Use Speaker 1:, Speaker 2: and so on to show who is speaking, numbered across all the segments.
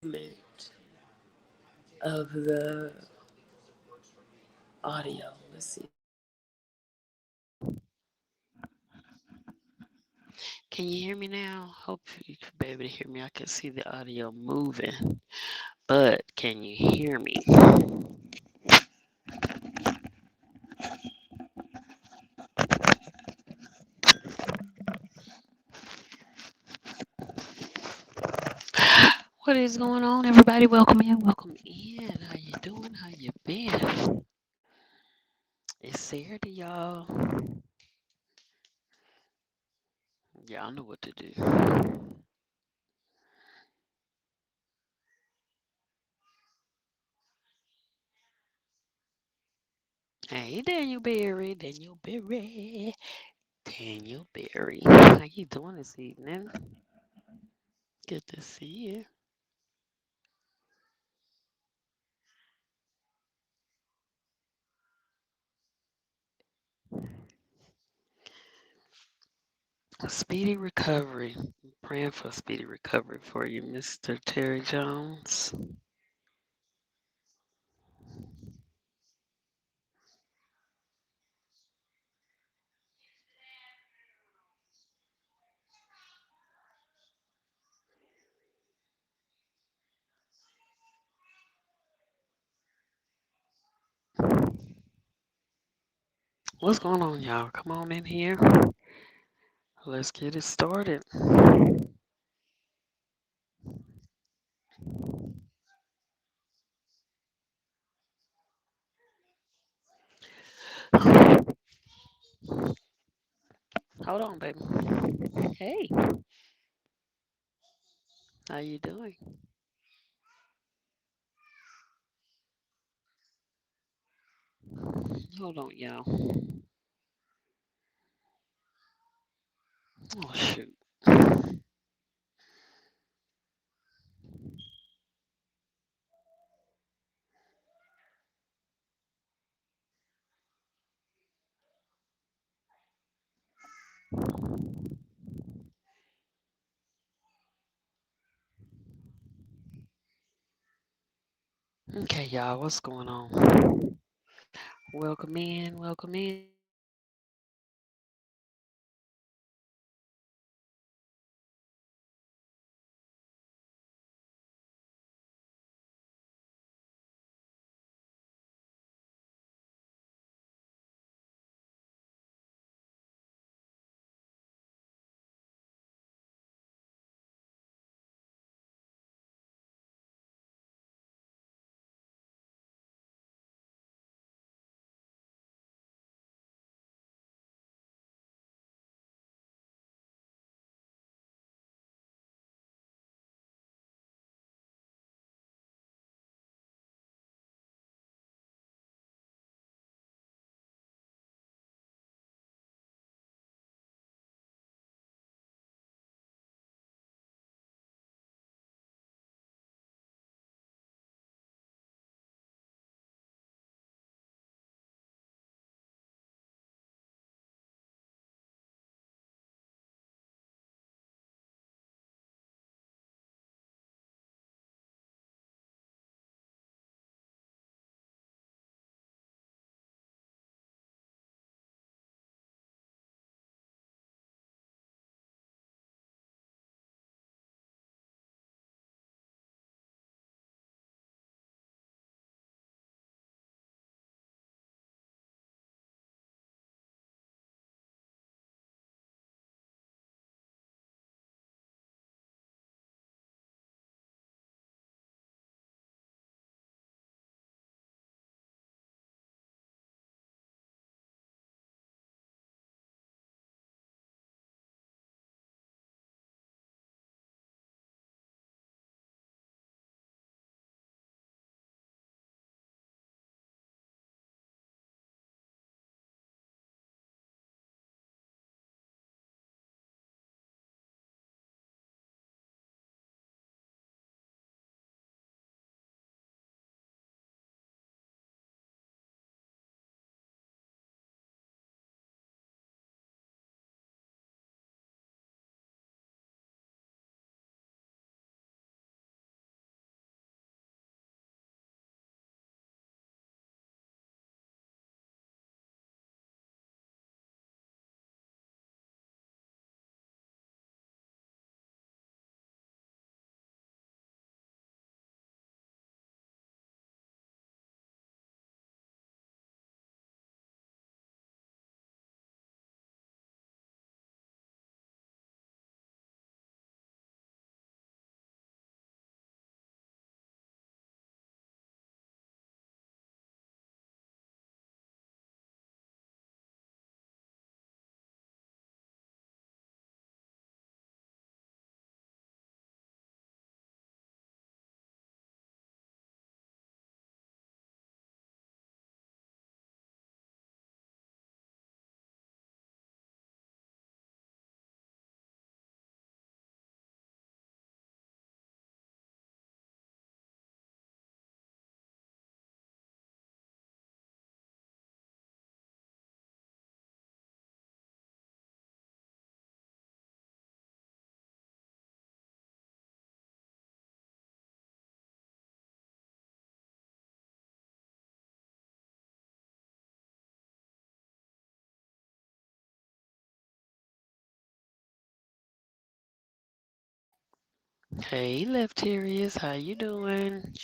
Speaker 1: movement of the audio. Let's see. Can you hear me now? Hope you can be able to hear me. I can see the audio moving, but can you hear me? What is going on, everybody? Welcome in. Welcome in. How you doing? How you been? It's Saturday, y'all. Y'all know what to do. Hey, Daniel Berry. Daniel Berry. Daniel Berry. How you doing this evening? Good to see you. Speedy recovery. I'm praying for speedy recovery for you, Mr. Terry Jones. What's going on, y'all? Come on in here. Let's get it started. Hold on, baby. Hey, how you doing? Hold on, y'all. Oh, shoot. Okay, y'all, what's going on? Welcome in, welcome in. Hey, Leftarius, how you doing?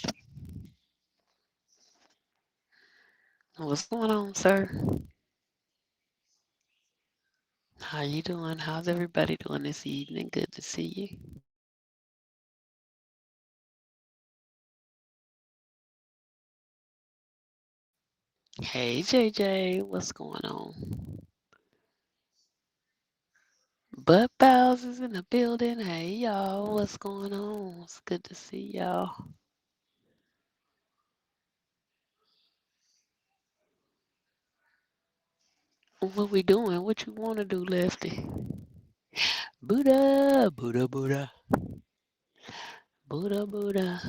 Speaker 1: What's going on, sir? How you doing? How's everybody doing this evening? Good to see you. Hey, JJ, what's going on? Butt Bows is in the building. Hey, y'all, what's going on? It's good to see y'all. What we doing? What you want to do, Lefty? Buddha, Buddha, Buddha, Buddha, Buddha,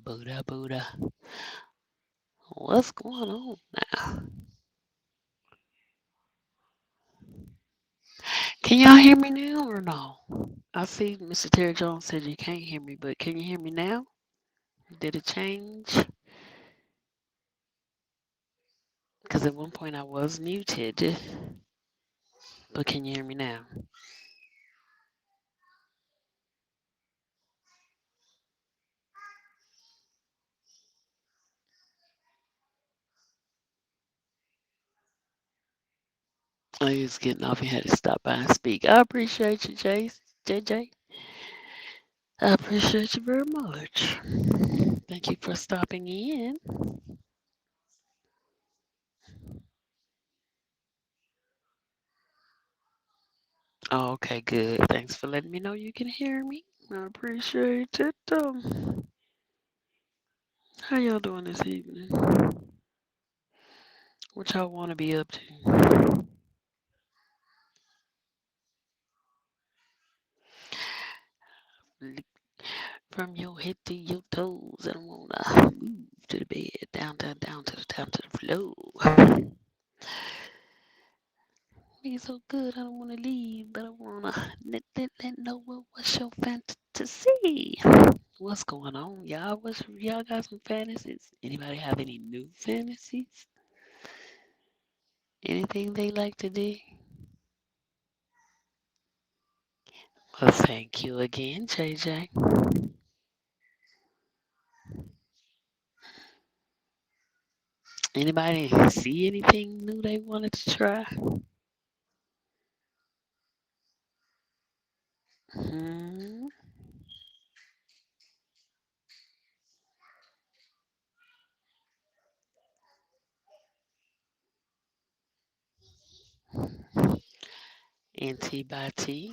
Speaker 1: Buddha, Buddha. What's going on now? Can y'all hear me now or no? I see Mr. Terry Jones said you can't hear me, but can you hear me now? Did it change? Because at one point I was muted, but can you hear me now? Oh, you was getting off. You had to stop by and speak. I appreciate you, JJ. I appreciate you very much. Thank you for stopping in. Oh, okay, good. Thanks for letting me know you can hear me. I appreciate it. How y'all doing this evening? What y'all want to be up to? From your head to your toes, I don't wanna move to the bed, down, down, down to the floor. Be so good, I don't wanna leave, but I wanna let know what's your fantasy. What's going on, y'all? Y'all got some fantasies? Anybody have any new fantasies? Anything they like to do? Well, thank you again, JJ. Anybody see anything new they wanted to try? Hmm. Antibody.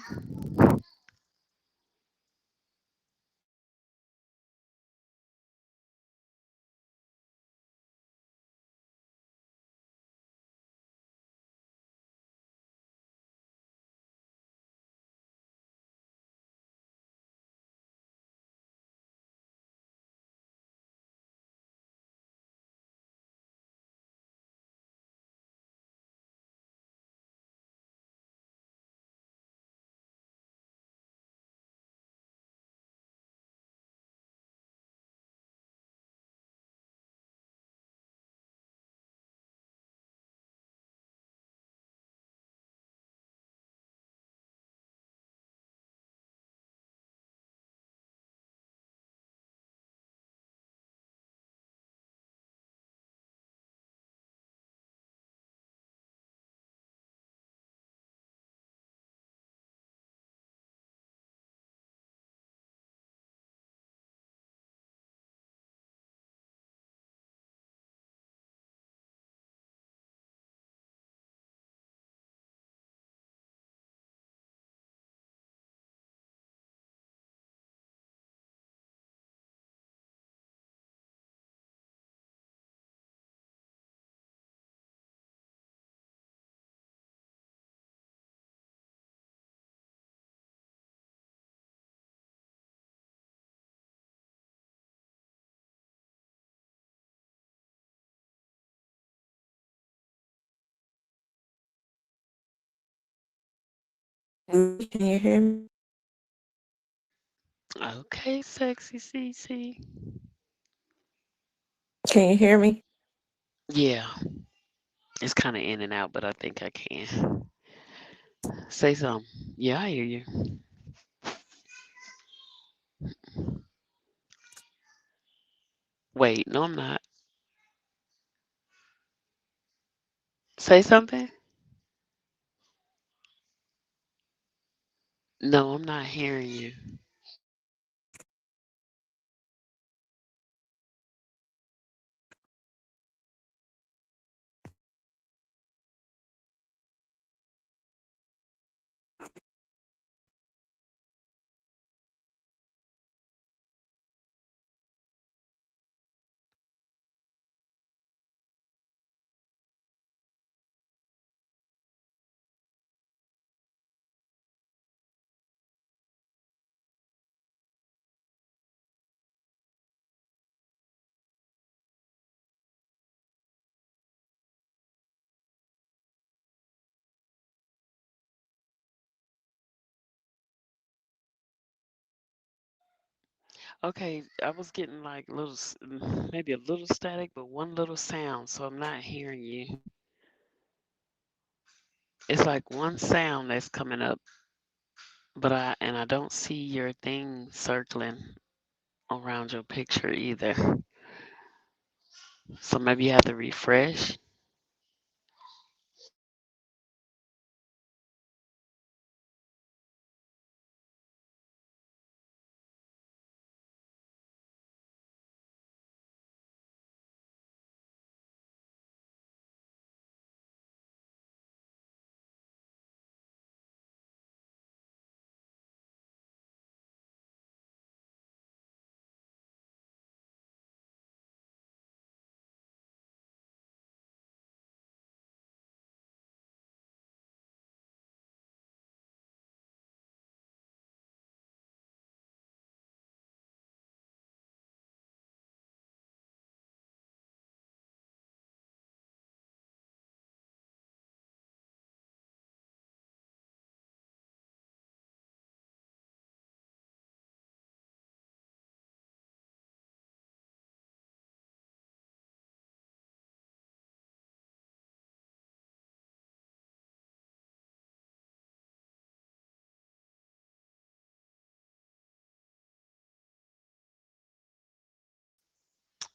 Speaker 2: Can you hear me?
Speaker 1: Okay, sexy CC.
Speaker 2: Can you hear me?
Speaker 1: Yeah, it's kind of in and out, but I think I can. Say something. Yeah, I hear you. Wait, no, I'm not. Say something? No, I'm not hearing you. Okay, I was getting like maybe a little static, but one little sound, so I'm not hearing you. It's like one sound that's coming up, but I don't see your thing circling around your picture either. So maybe you have to refresh.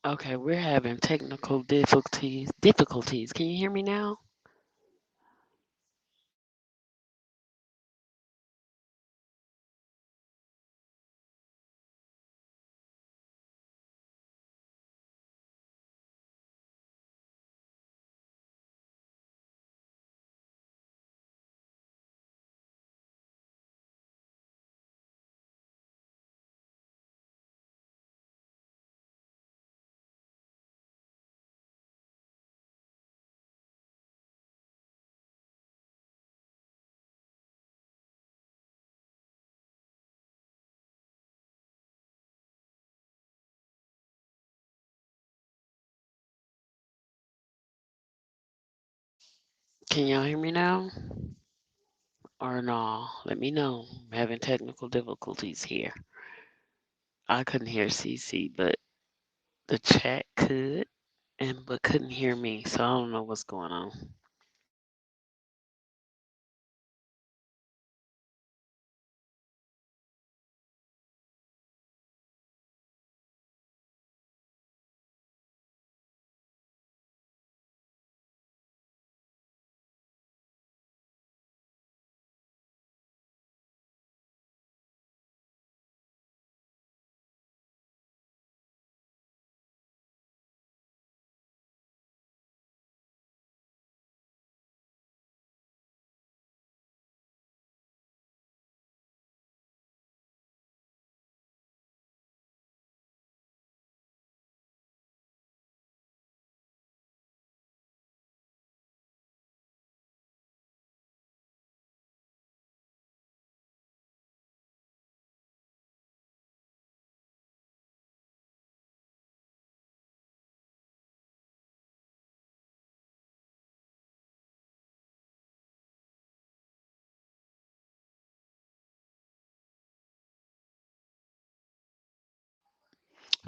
Speaker 1: Okay, we're having technical difficulties. Difficulties. Can you hear me now? Can y'all hear me now? Or no? Let me know. I'm having technical difficulties here. I couldn't hear CC, but the chat could, and but couldn't hear me, so I don't know what's going on.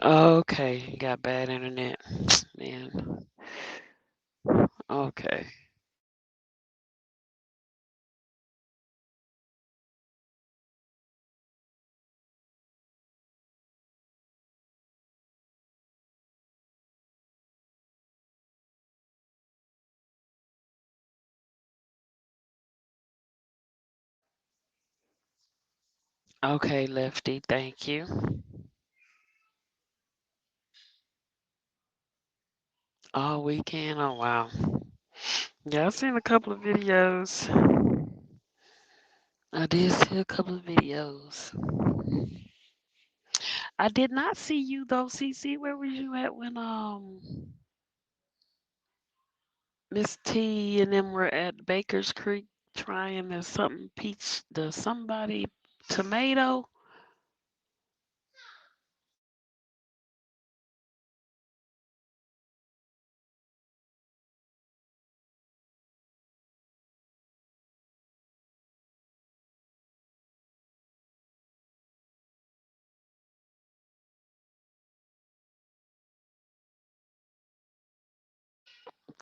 Speaker 1: Okay, got bad internet, man. Okay. Okay, Lefty, thank you. All weekend. Oh wow. Yeah, I've seen a couple of videos. I did see a couple of videos. I did not see you though, CC. Where were you at when Miss T and them were at Baker's Creek trying the something peach the somebody tomato?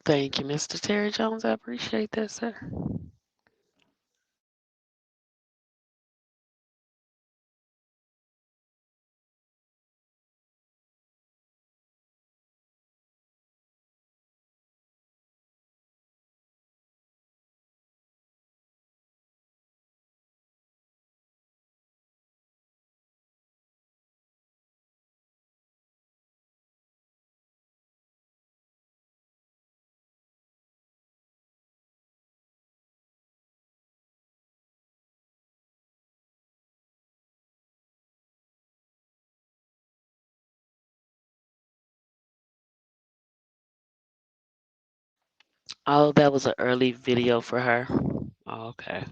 Speaker 1: Thank you, Mr. Terry Jones. I appreciate that, sir. Oh, that was an early video for her. Oh, okay.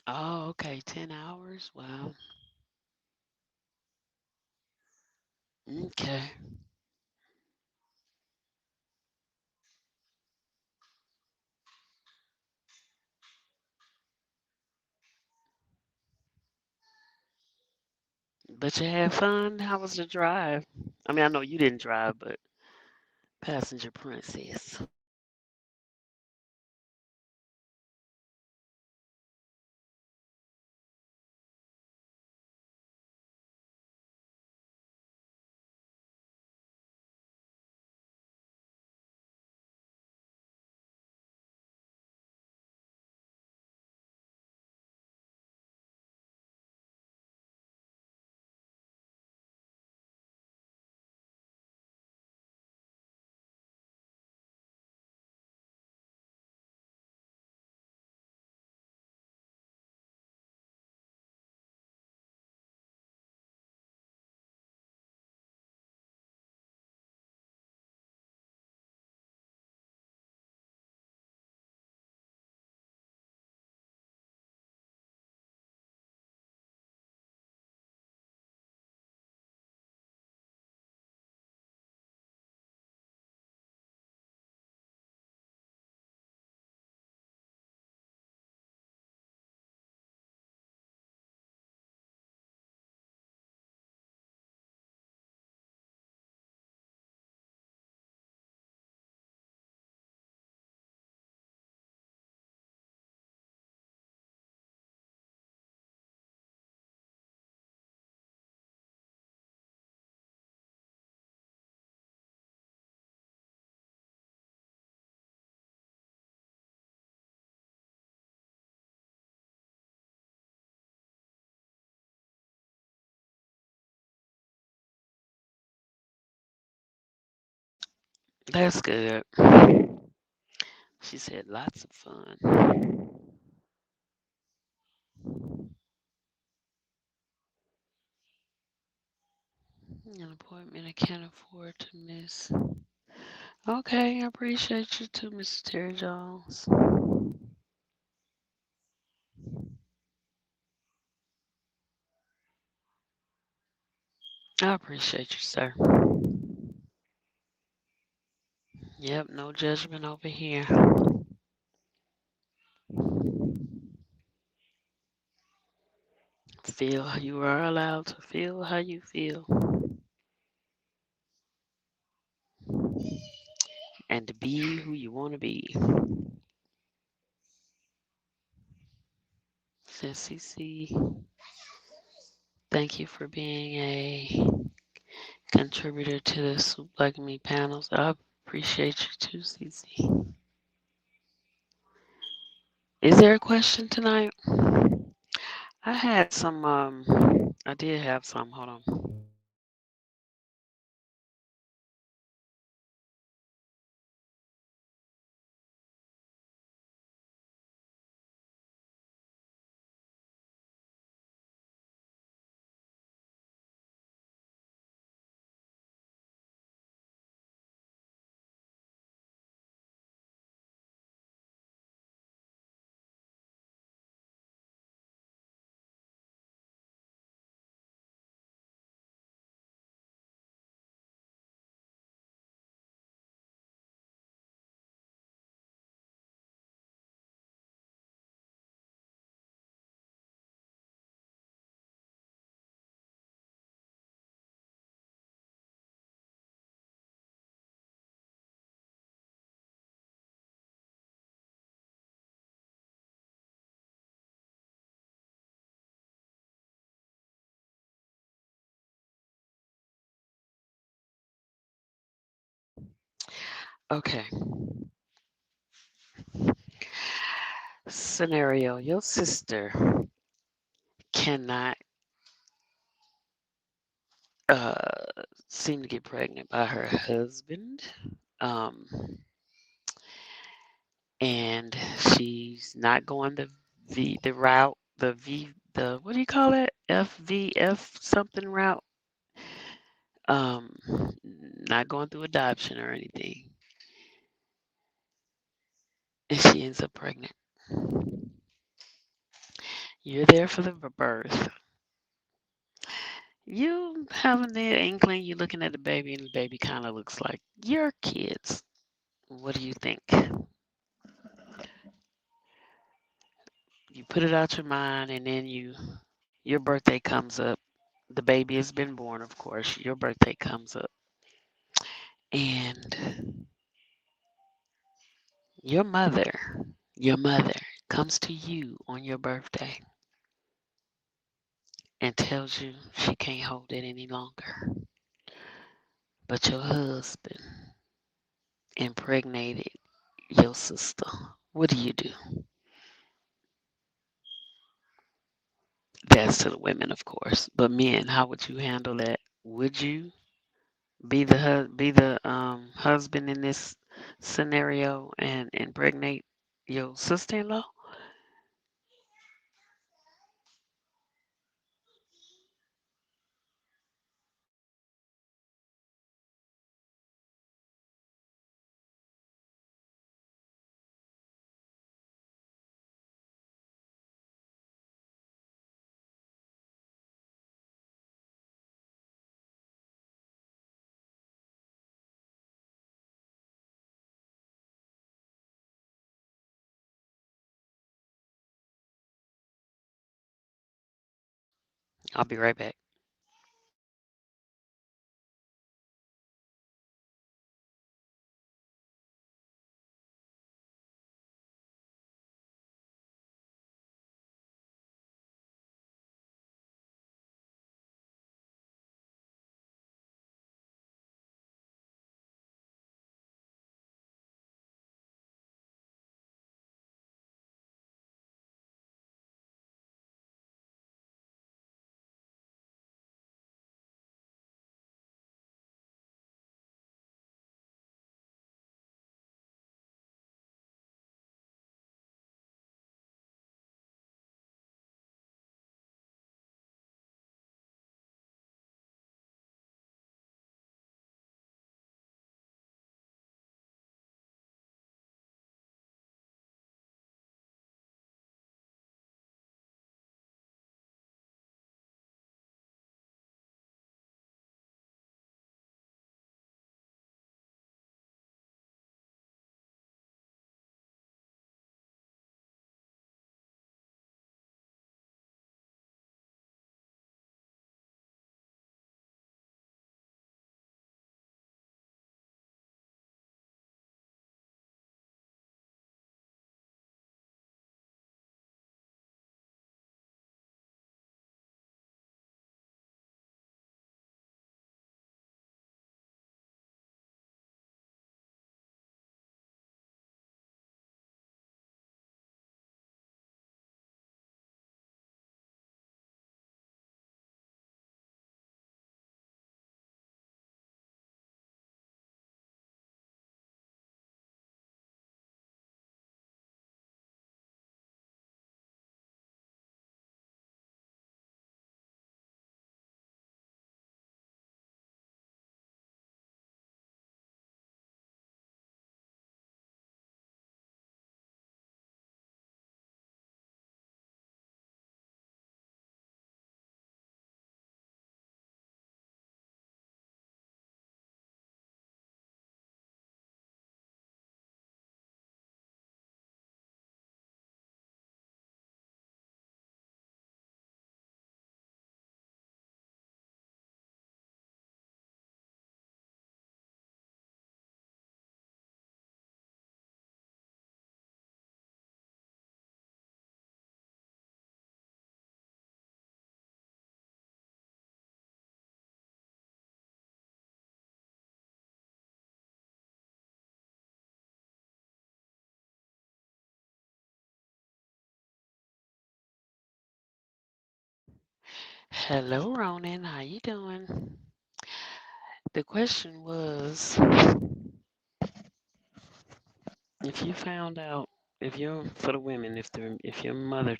Speaker 1: Oh, okay. 10 hours. Wow. Okay. But you had fun. How was the drive? I mean, I know you didn't drive, but passenger princess. That's good. She said lots of fun. An appointment I can't afford to miss. Okay, I appreciate you too, Mr. Terry Jones. I appreciate you, sir. Yep, no judgment over here. Feel you are allowed to feel how you feel and to be who you want to be. Says CC, thank you for being a contributor to the Soup Like Me panels. I appreciate you too, CC. Is there a question tonight? I had some, I did have some. Hold on. Okay. Scenario: your sister cannot uh, seem to get pregnant by her husband. Um, and she's not going the route, the what do you call it? FVF something route. Um, not going through adoption or anything. And she ends up pregnant. You're there for the birth. You having the inkling, you're looking at the baby, and the baby kind of looks like your kids. What do you think? You put it out your mind, and then your birthday comes up. The baby has been born, of course. Your birthday comes up, and your mother, your mother comes to you on your birthday and tells you she can't hold it any longer. But your husband impregnated your sister. What do you do? That's to the women, of course. But men, how would you handle that? Would you be the husband in this scenario and impregnate your sister-in-law? I'll be right back. Hello, Ronan. How you doing? The question was, if you found out, if you're for the women, if your mother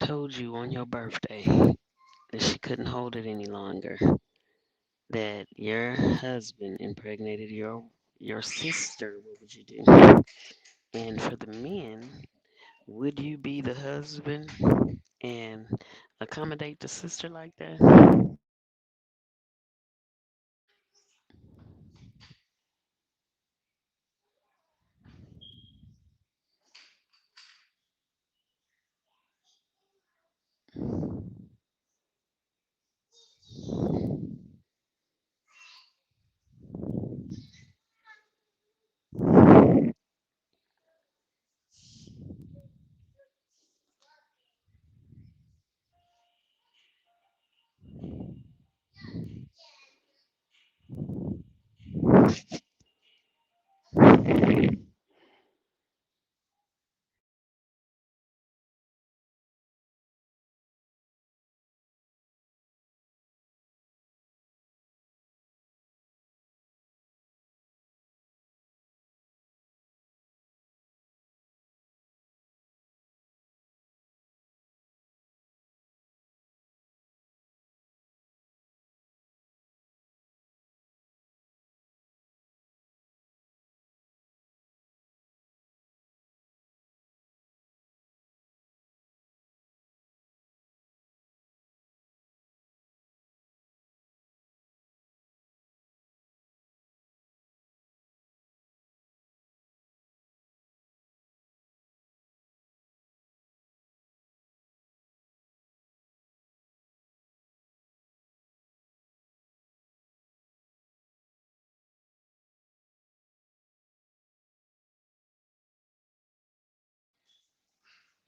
Speaker 1: told you on your birthday that she couldn't hold it any longer, that your husband impregnated your sister, what would you do? And for the men, would you be the husband and accommodate the sister like that?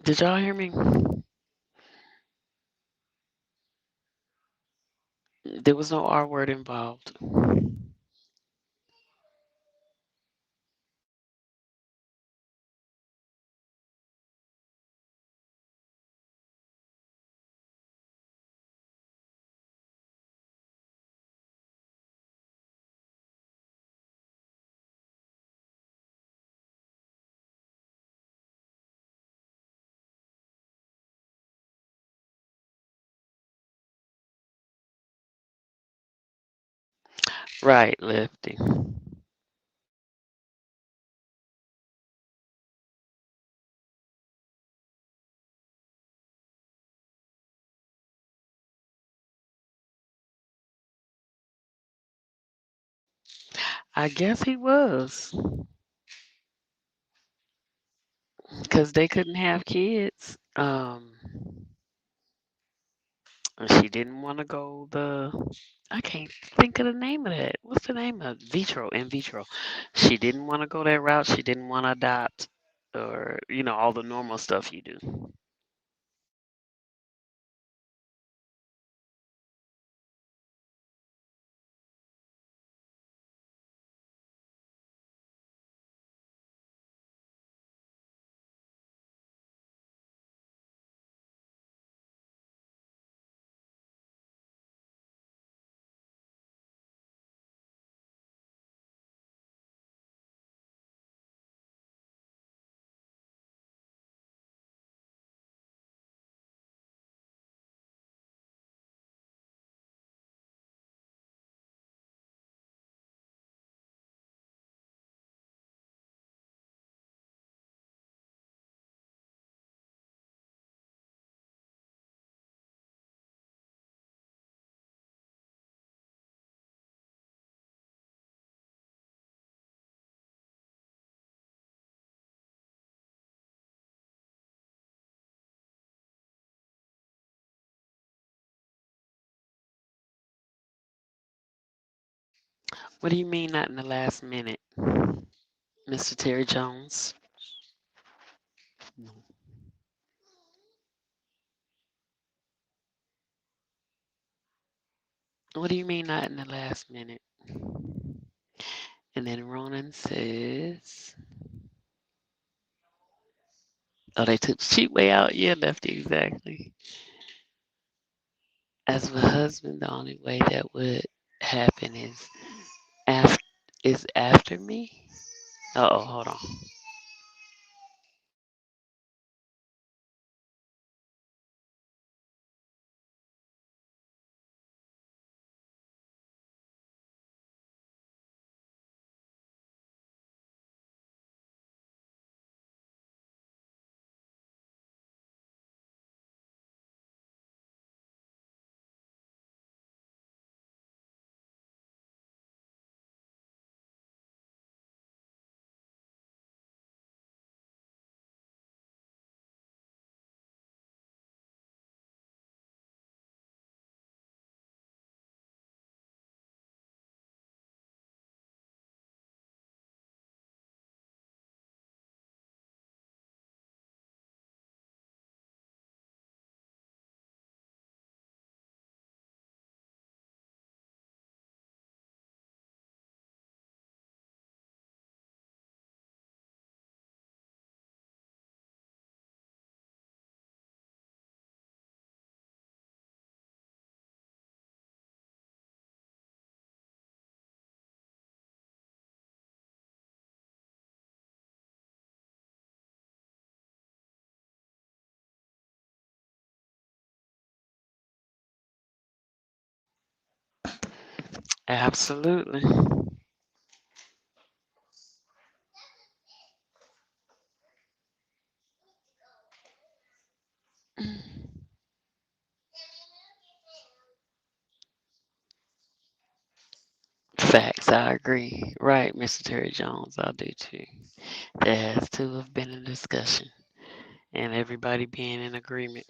Speaker 1: Did y'all hear me? There was no R word involved. Right, Lefty. I guess he was, because they couldn't have kids. She didn't want to go I can't think of the name of that. What's the name of vitro? In vitro. She didn't want to go that route. She didn't want to adopt, or all the normal stuff you do. What do you mean not in the last minute, Mr. Terry Jones? What do you mean not in the last minute? And then Ronan says, "Oh, they took the cheap way out." Yeah, Lefty, exactly. As a husband, the only way that would happen after after me. Oh, hold on. Absolutely. Facts, I agree. Right, Mr. Terry Jones, I do too. There has to have been a discussion and everybody being in agreement.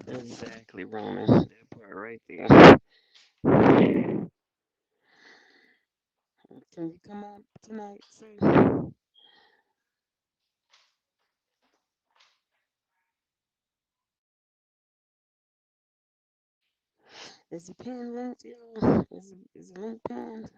Speaker 1: Exactly, Roman. That part right there. Can you come on tonight, sir? Is the pen linked, y'all? Is it linked pen?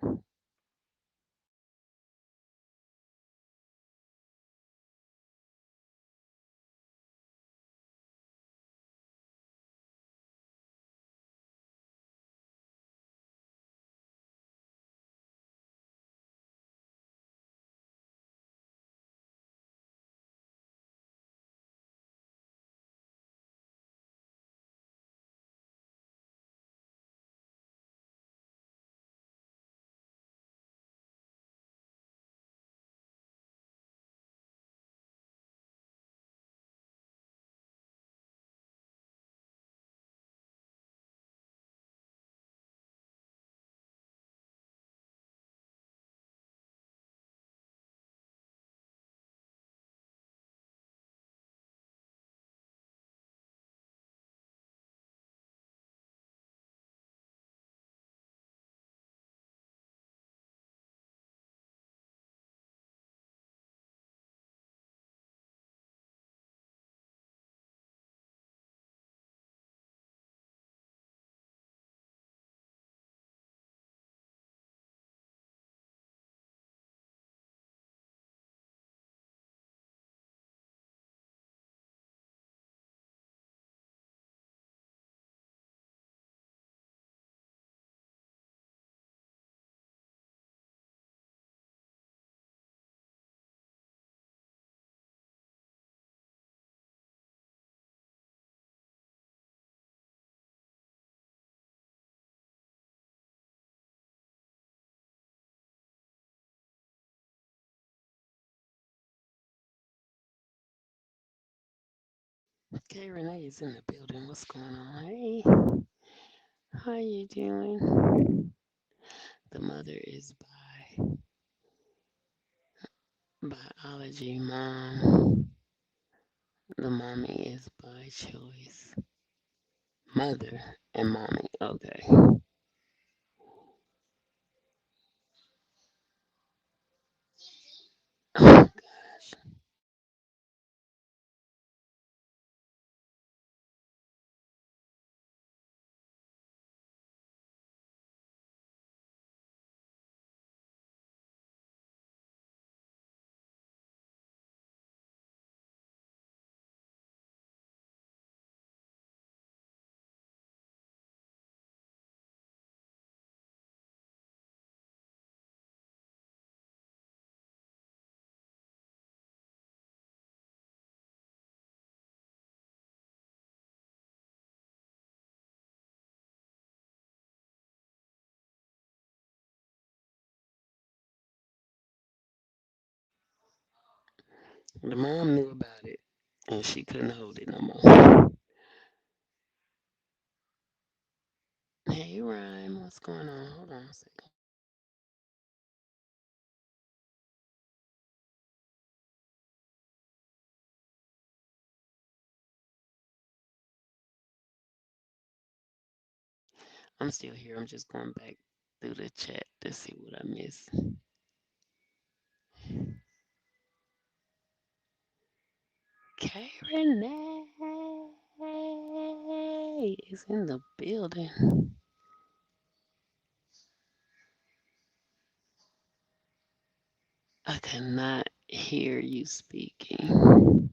Speaker 1: Okay, Renee is in the building. What's going on? Hey, how you doing? The mother is by biology. Mom. The mommy is by choice. Mother and mommy. Okay. Oh gosh. The mom knew about it and she couldn't hold it no more. Hey, Ryan, what's going on? Hold on a second. I'm still here. I'm just going back through the chat to see what I missed. Okay, Renee is in the building. I cannot hear you speaking.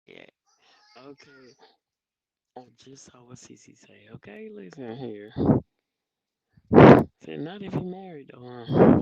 Speaker 1: Yeah. Okay. I just saw what Cece say. Okay, listen here. Said not if you married though, huh?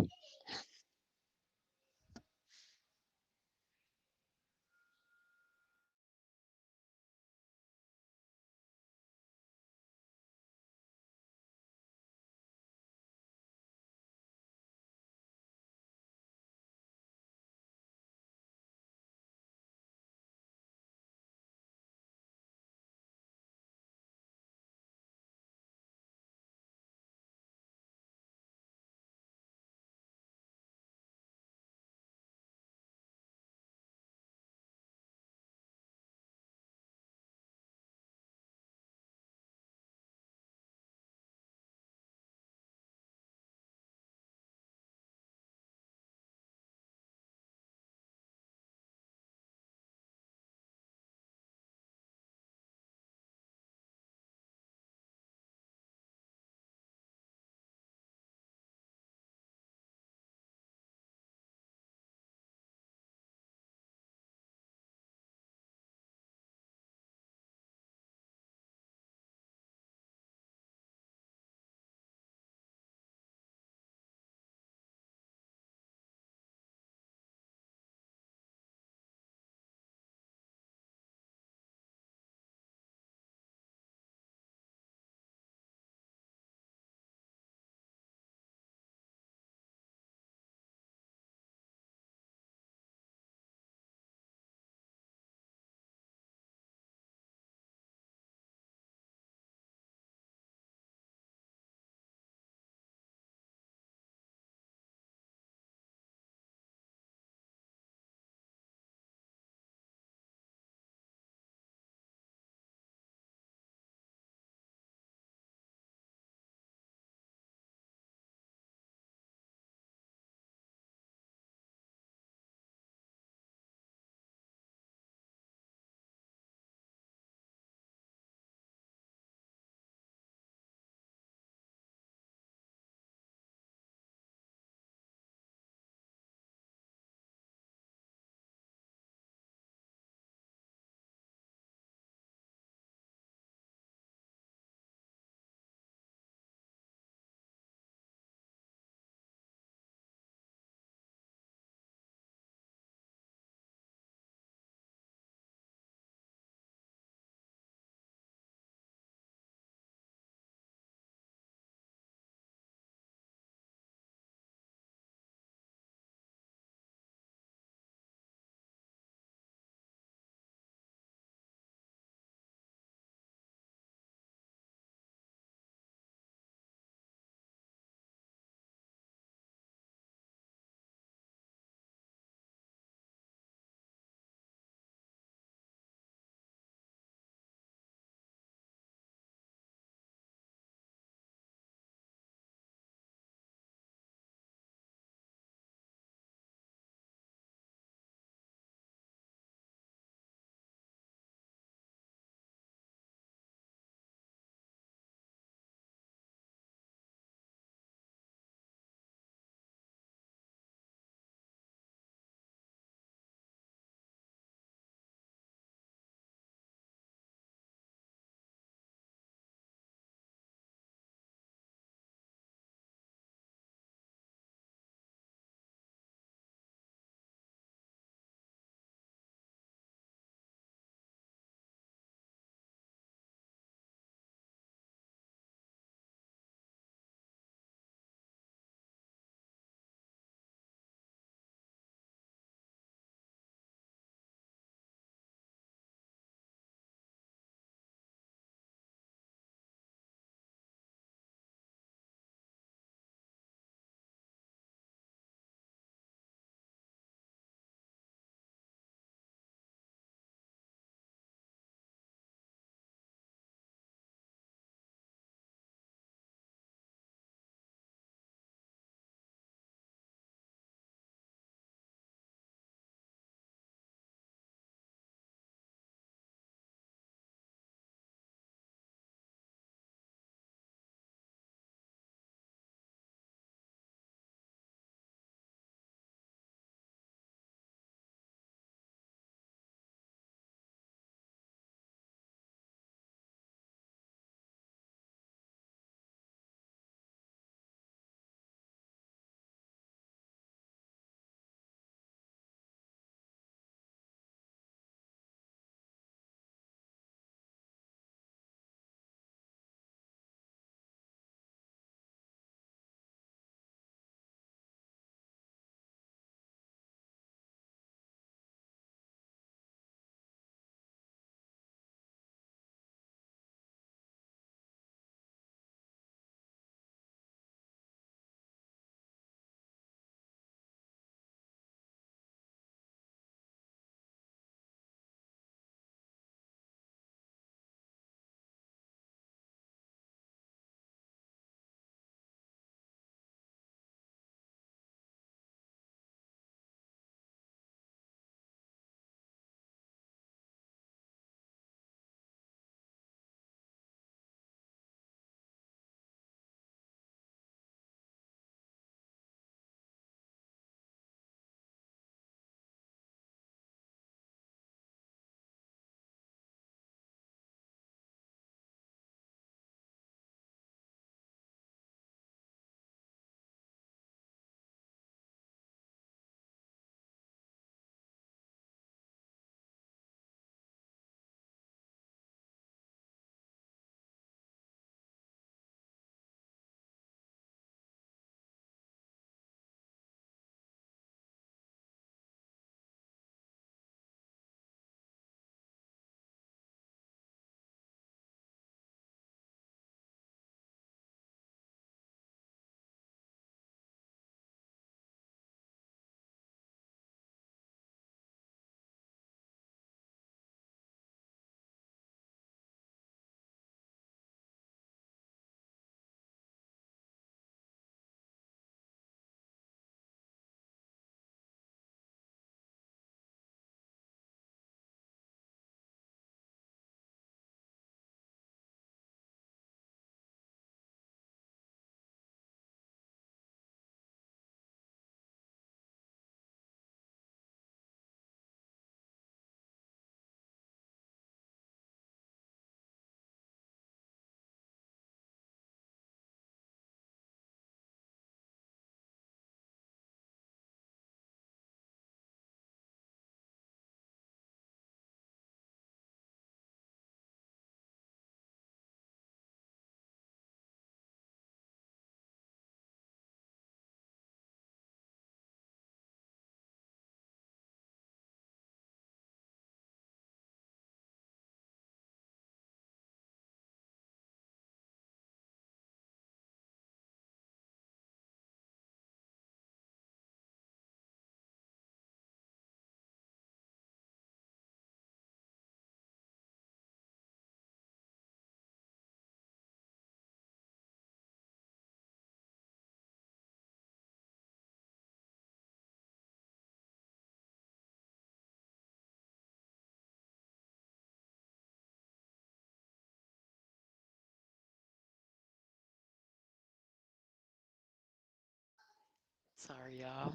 Speaker 1: Sorry, y'all.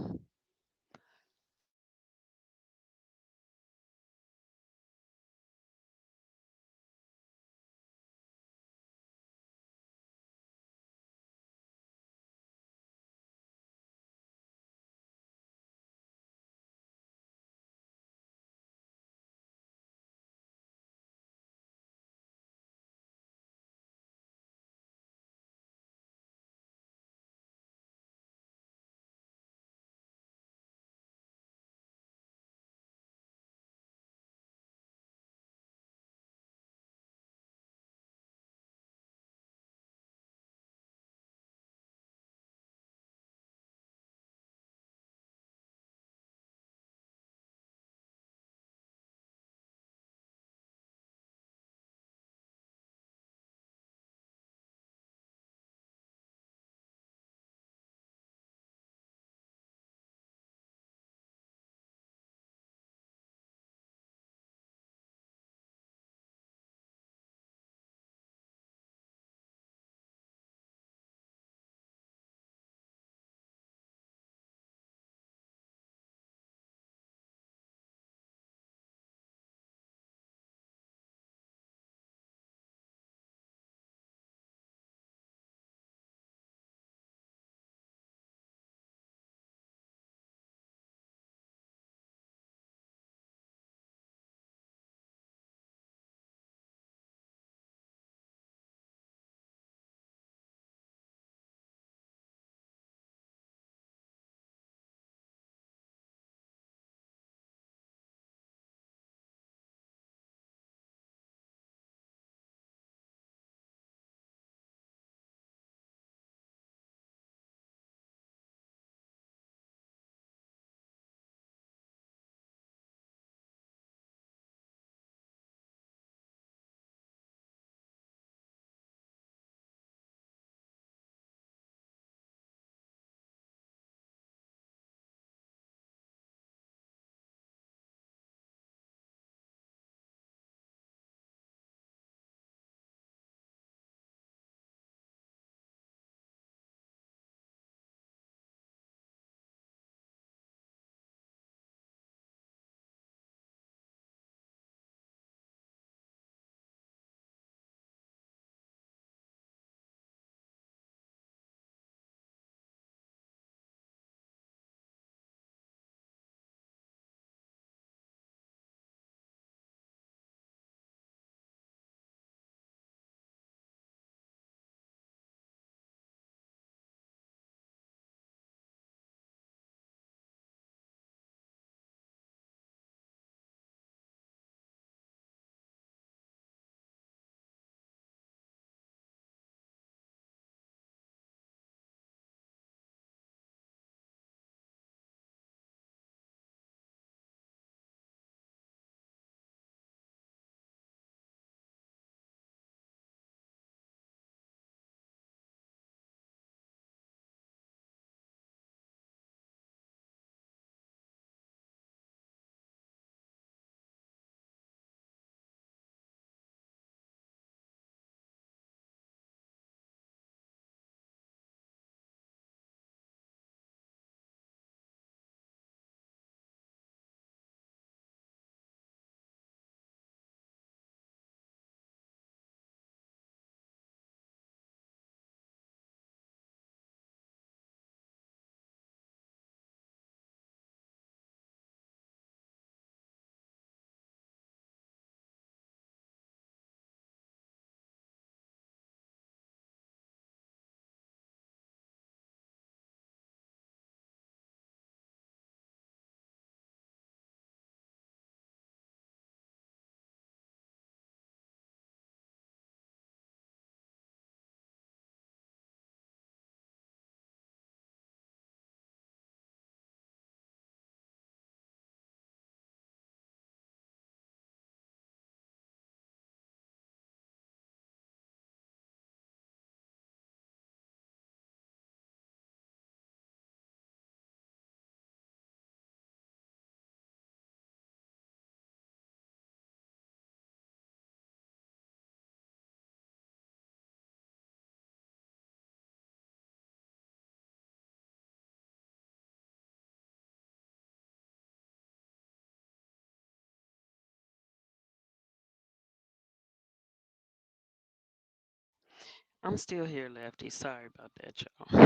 Speaker 1: I'm still here, Lefty. Sorry about that, y'all.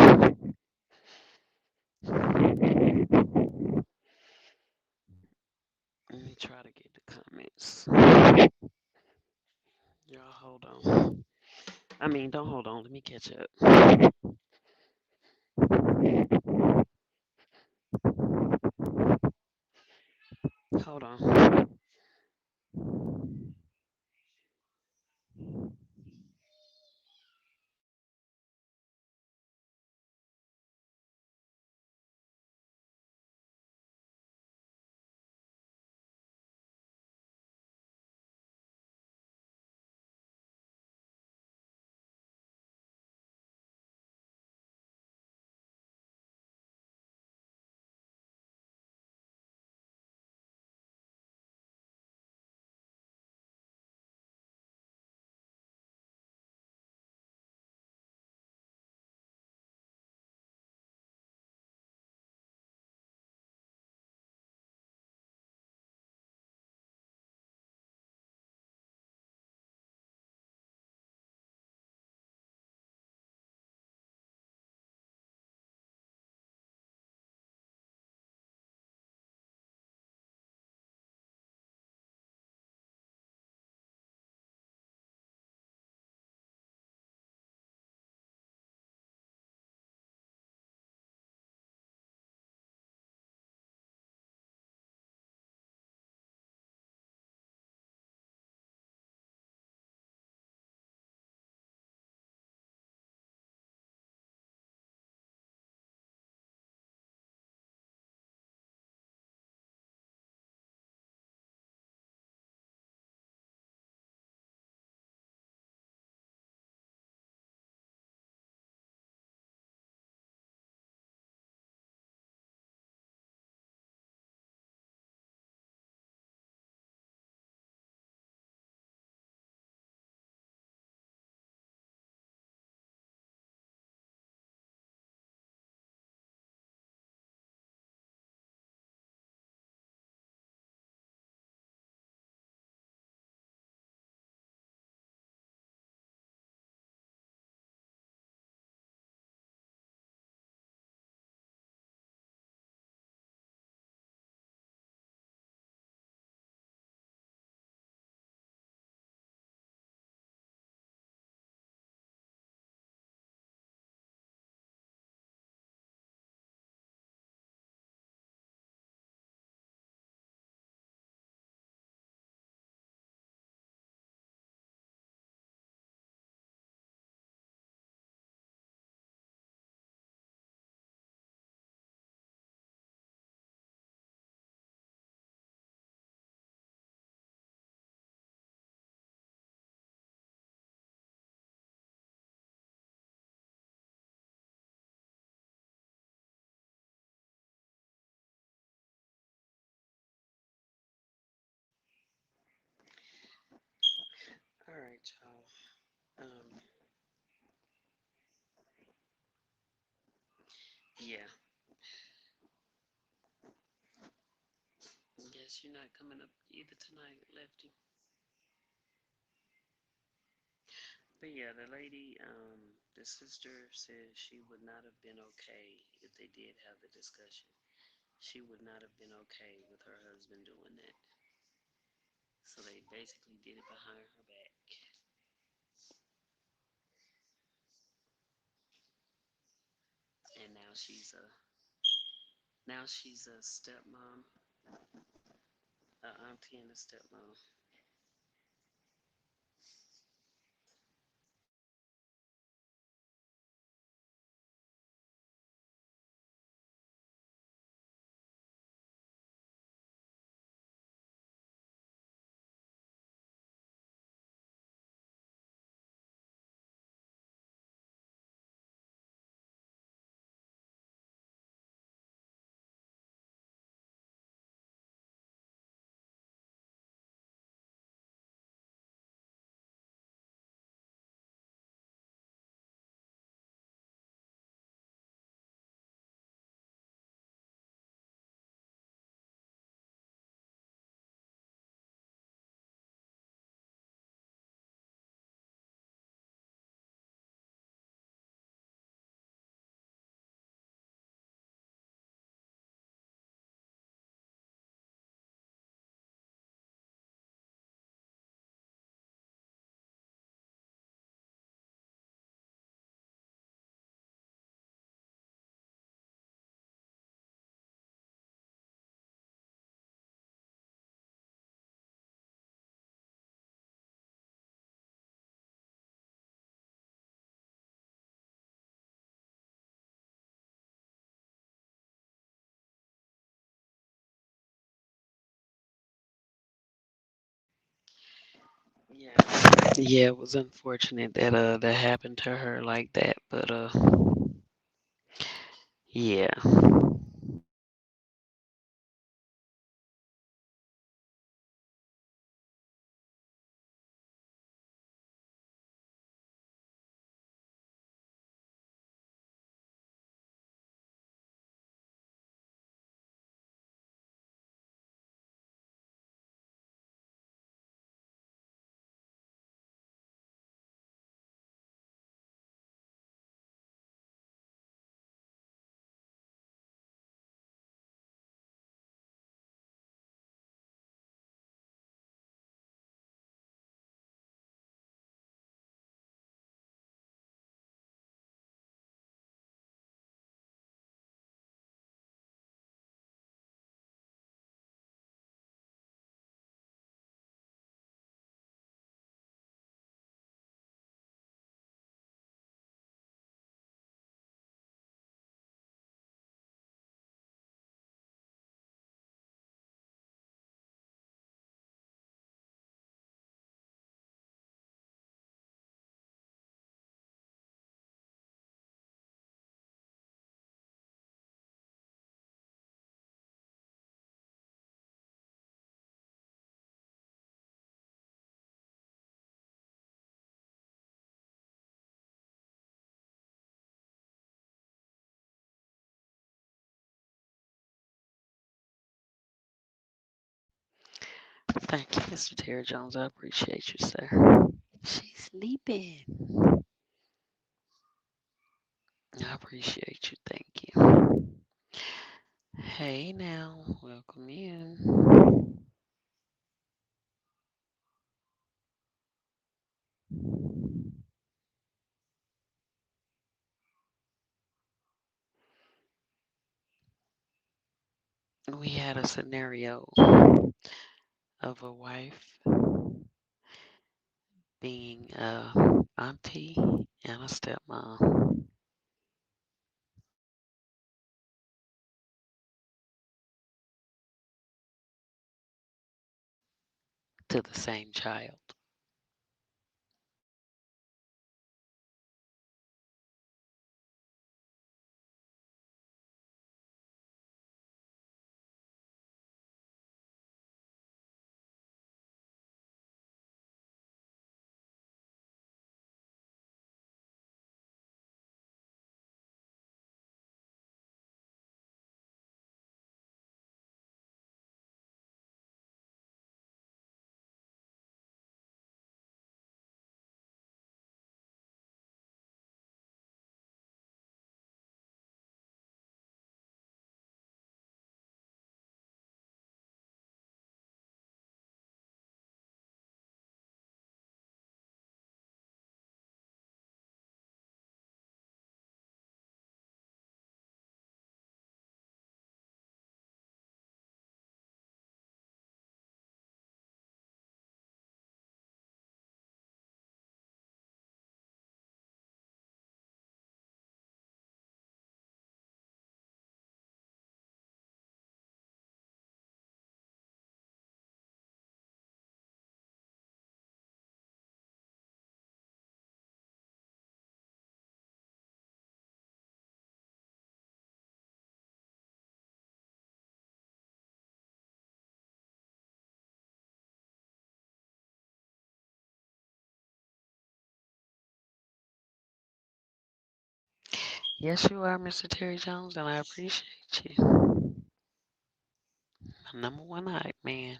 Speaker 1: Let me try to get the comments. Y'all hold on. I mean, don't hold on. Let me catch up. Hold on. All right, y'all. Yeah. Guess you're not coming up either tonight, Lefty. But yeah, the lady, the sister said she would not have been okay if they did have the discussion. She would not have been okay with her husband doing that. So they basically did it behind her back. And now she's a stepmom, a auntie and a stepmom. Yeah, yeah, it was unfortunate that that happened to her like that, but yeah. Thank you, Mr. Terry Jones. I appreciate you, sir. She's sleeping. I appreciate you. Thank you. Hey now, welcome in. We had a scenario of a wife being a auntie and a stepmom to the same child. Yes, you are, Mr. Terry Jones, and I appreciate you. My number one hype man.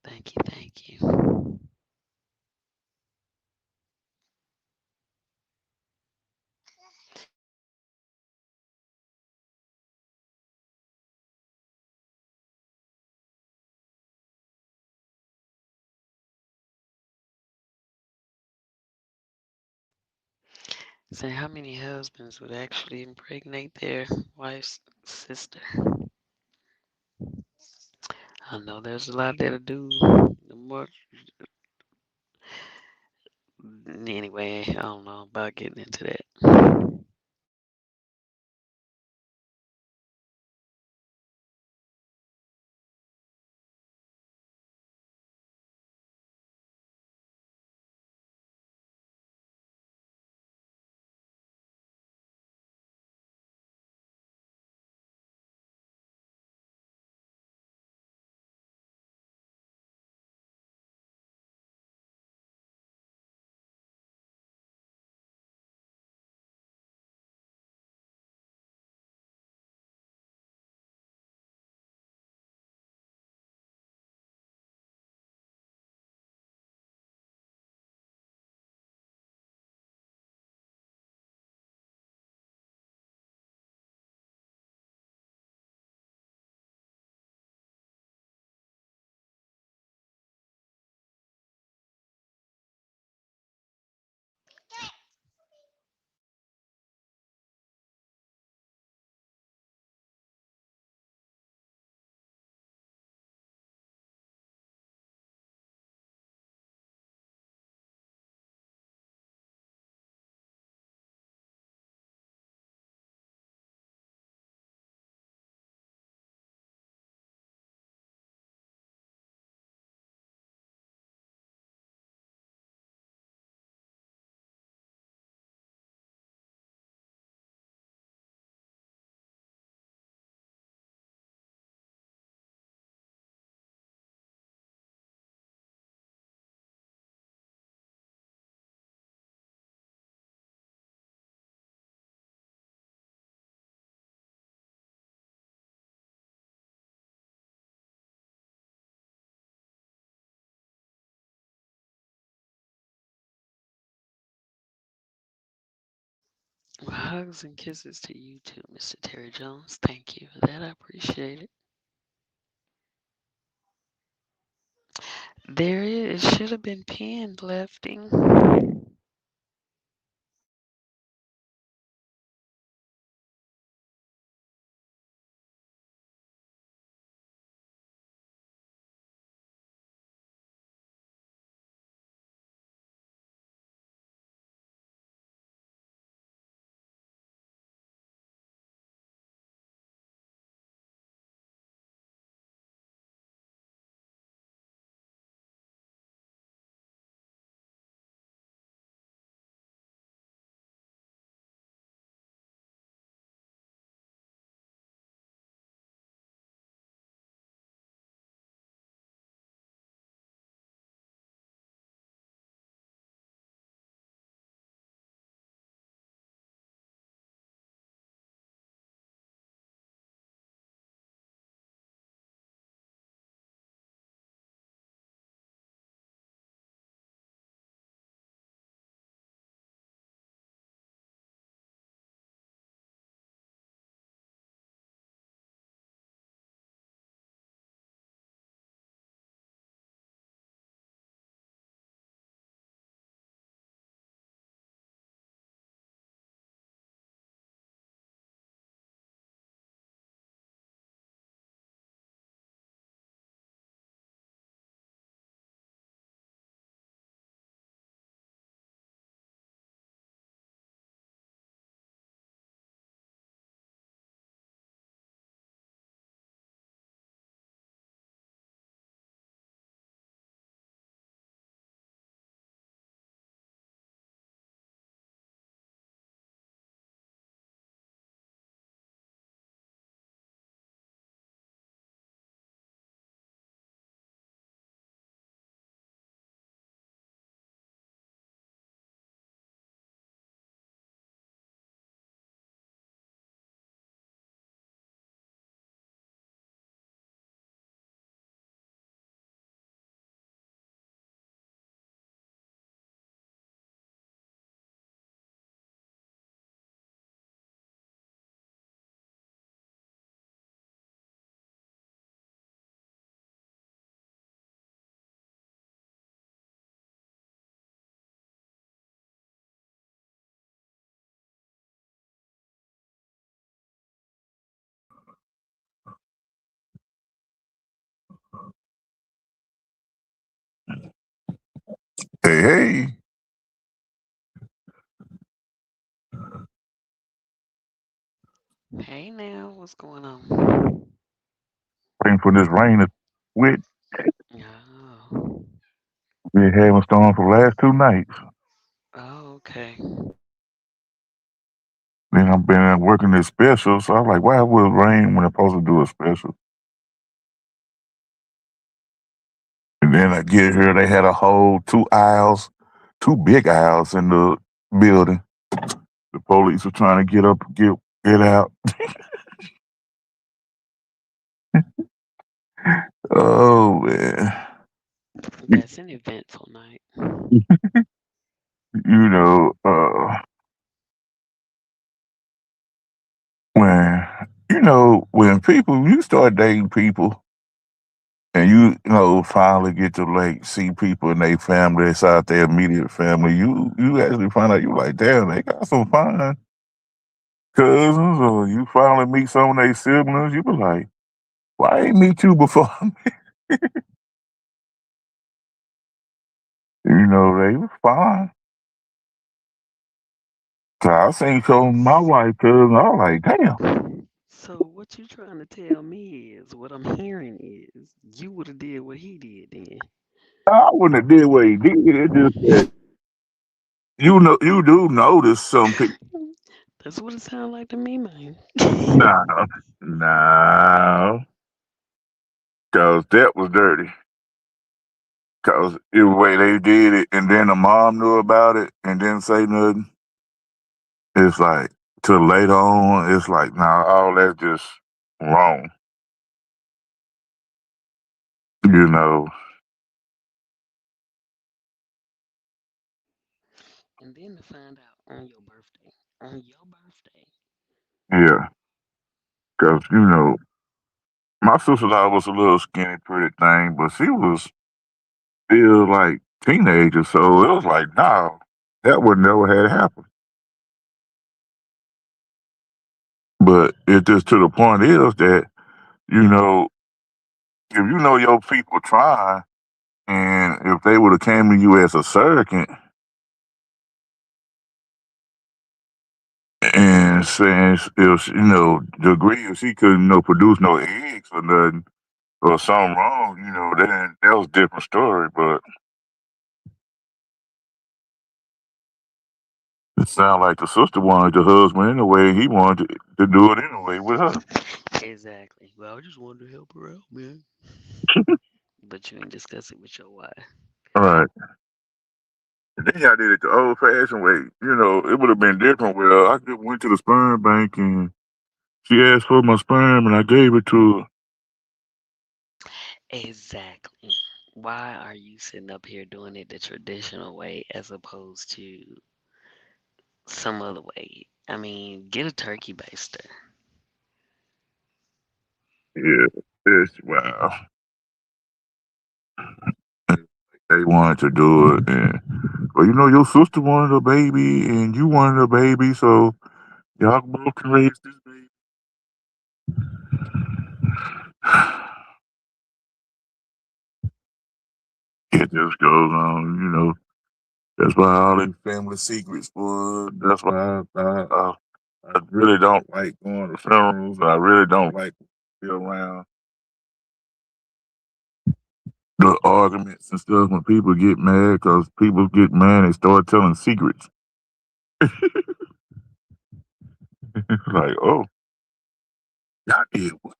Speaker 1: Thank you, thank you. Say, how many husbands would actually impregnate their wife's sister? I know there's a lot that'll do. The more, anyway, I don't know about getting into that. Well, hugs and kisses to you too, Mr. Terry Jones. Thank you for that. I appreciate it. There is. It should have been pinned, Lefty.
Speaker 3: Hey, hey,
Speaker 1: Hey now, what's going on?
Speaker 3: waiting for this rain to quit.
Speaker 1: Oh,
Speaker 3: We been having storm for the last 2 nights.
Speaker 1: oh, okay.
Speaker 3: Then I've been working this special, so I was like, why would it rain when I'm supposed to do a special? And then I get here, they had a whole 2 aisles, 2 big aisles in the building. The police were trying to get up, get out. Oh man, you,
Speaker 1: That's an eventful night.
Speaker 3: you know, when when you start dating people and finally get to like see people in their family, inside their immediate family, you actually find out you like, damn, they got some fine cousins, or you finally meet some of their siblings, you be like, why I ain't meet you before? They was fine. 'Cause I seen some of my white cousins, I was like, damn,
Speaker 1: So what you trying to tell me is what I'm hearing is you would have did what he did then.
Speaker 3: I wouldn't have did what he did. It just that you do notice some people.
Speaker 1: That's what it sounded like to me, man.
Speaker 3: Nah, nah, cause that was dirty. Cause the way they did it, and then the mom knew about it and didn't say nothing. It's like till later on, it's like, nah, all that's just wrong. You know,
Speaker 1: And then to find out on your birthday. on your birthday.
Speaker 3: Yeah, because my sister-in-law was a little skinny, pretty thing, but she was still like teenager, so it was like, no, that would never had happened. But it just to the point is that you know if you know your people trying, and if they would have came to you as a surrogate and saying if the degree if she couldn't produce no eggs or nothing or something wrong, then that was a different story. But it sounded like the sister wanted the husband anyway. He wanted to do it anyway with her.
Speaker 1: Exactly. Well, I just wanted to help her out, man. But you ain't discuss it with your wife.
Speaker 3: All right. And then y'all did it the old fashioned way. It would have been different. Well, I just went to the sperm bank and she asked for my sperm and I gave it to her.
Speaker 1: Exactly. Why are you sitting up here doing it the traditional way as opposed to some other way? I mean, get a turkey baster.
Speaker 3: Yeah, wow. They wanted to do it, and well, your sister wanted a baby, and you wanted a baby, so y'all both can raise this baby. It just goes on, That's why all these family secrets, boy. That's why I really don't like going to funerals. I really don't like to be around the arguments and stuff when people get mad because people get mad and start telling secrets. Like, oh, y'all did what?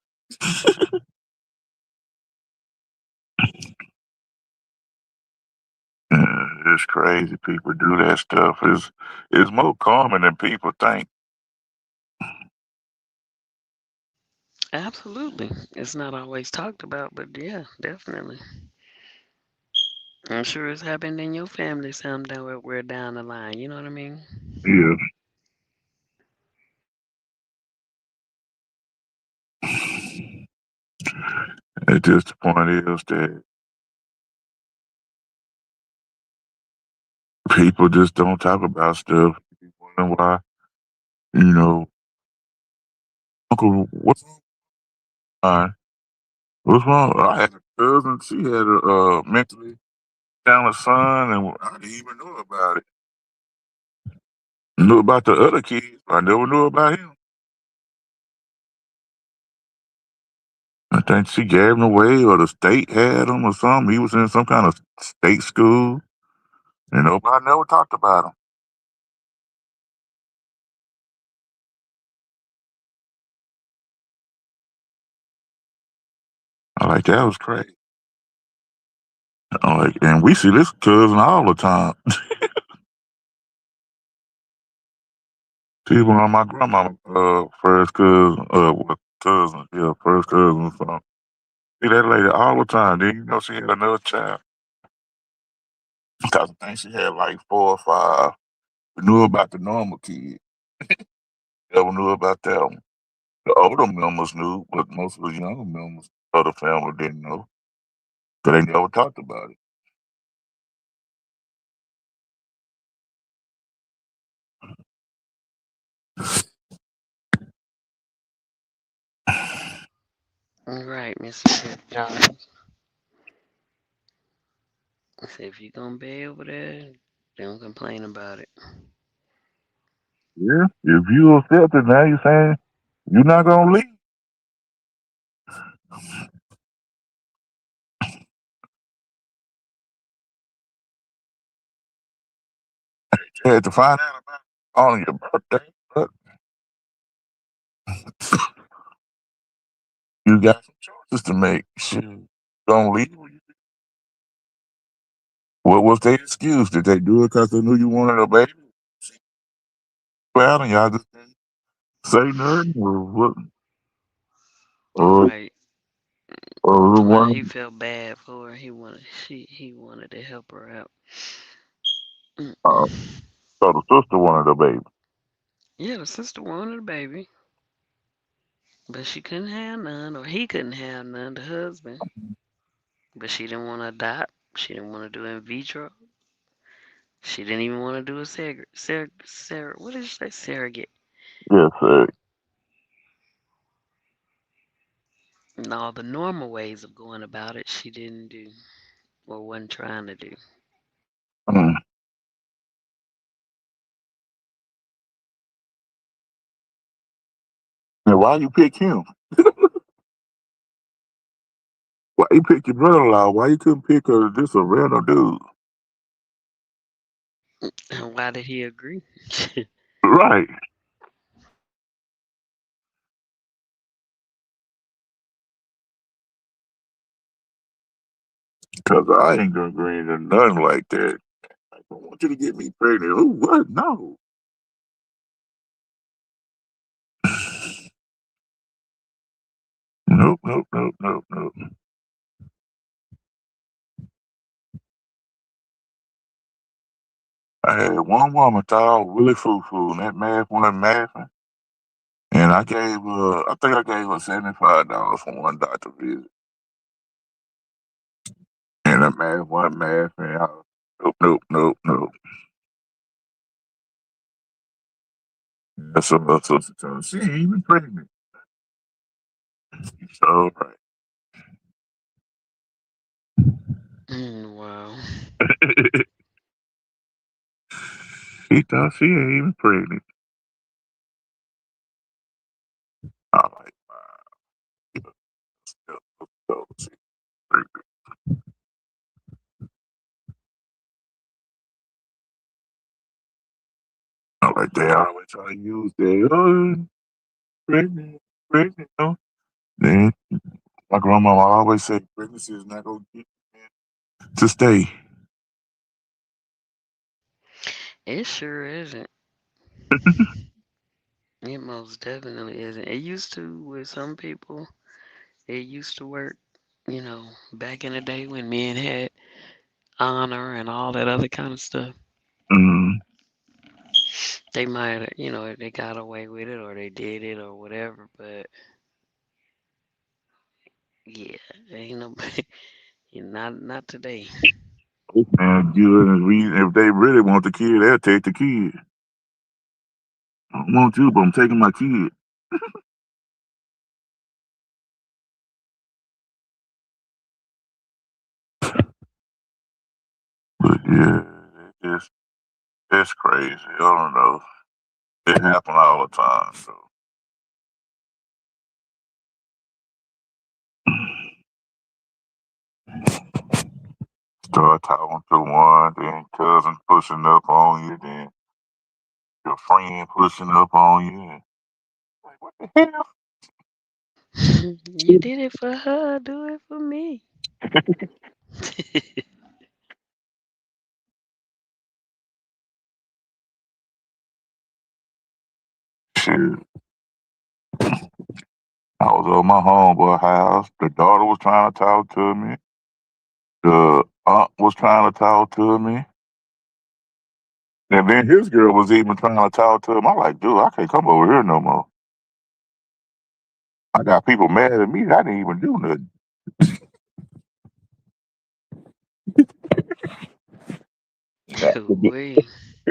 Speaker 3: Yeah, it's crazy. People do that stuff. It's more common than people think.
Speaker 1: Absolutely. It's not always talked about, but yeah, definitely. I'm sure it's happened in your family sometime where down the line. You know what I mean?
Speaker 3: Yeah, it just the point is that people just don't talk about stuff. You wonder why, you know, Uncle, what's wrong? What's wrong? I had a cousin. She had a mentally challenged son, and I didn't even know about it. Knew about the other kids, but I never knew about him. I think she gave him away, or the state had him, or something. He was in some kind of state school, and nobody never talked about him. I like that was crazy. I'm like, and we see this cousin all the time. She's one of my grandma first cousin, yeah, first cousin. So see that lady all the time. Then she had another child. Because I think she had like 4 or 5. We knew about the normal kid. Never knew about that one. The older members knew, but most of the younger members of the family didn't know. Because they never talked about it.
Speaker 1: All right, Mr. Jones. So if you're gonna be over there, don't complain about it.
Speaker 3: Yeah. If you accept it now, you're saying you're not gonna leave. You had to find out about it on your birthday, but you got some choices to make. Shoot. Don't leave. What was their excuse? Did they do it because they knew you wanted a baby? Well, and y'all just didn't say nothing, or what? Or,
Speaker 1: Right.
Speaker 3: or
Speaker 1: Well, he
Speaker 3: one?
Speaker 1: felt bad for her. He wanted to help her out.
Speaker 3: Uh,
Speaker 1: Mm-mm.
Speaker 3: so the sister wanted a baby.
Speaker 1: Yeah, the sister wanted a baby, but she couldn't have none, or he couldn't have none, the husband. But she didn't want to adopt. She didn't want to do in vitro. She didn't even want to do a what did you say, surrogate?
Speaker 3: Yes, sir.
Speaker 1: And all the normal ways of going about it, she didn't do or wasn't trying to do.
Speaker 3: Mm. And why you pick him? Why you pick your brother-in-law? Why you couldn't pick just a random dude?
Speaker 1: And why did he agree?
Speaker 3: Right. Because I ain't gonna agree to nothing like that. I don't want you to get me pregnant. Oh, what? No. Nope, nope, nope, nope, nope. I had one woman thought I was really foo-foo, and that math wasn't mathing. And I think I gave her $75 for one doctor visit. And that math wasn't math. And nope, nope, nope, nope. That's what my sister told me. She ain't even pregnant. So, right.
Speaker 1: Wow.
Speaker 3: She thought she ain't even pregnant. I'm like, so she pregnant. I'm like, they always try to use that. Oh, pregnant, pregnant. No. Then my grandmama always said pregnancy is not going to get you to stay.
Speaker 1: It sure isn't. It most definitely isn't. It used to with some people. It used to work, back in the day when men had honor and all that other kind of stuff.
Speaker 3: Mm,
Speaker 1: They might, they got away with it or they did it or whatever. But yeah, ain't no, not today.
Speaker 3: and good and reason if they really want the kid, they'll take the kid. I don't want you, but I'm taking my kid. But yeah, it's crazy. I don't know. It happen all the time. So start talking to one, then cousin pushing up on you, then your friend pushing up on you. And like, what the hell?
Speaker 1: You did it for her, do it for me.
Speaker 3: Shit. I was at my homeboy house. The daughter was trying to talk to me. The aunt was trying to talk to me. And then his girl was even trying to talk to him. I'm like, dude, I can't come over here no more. I got people mad at me. I didn't even do nothing. I went to,
Speaker 1: We.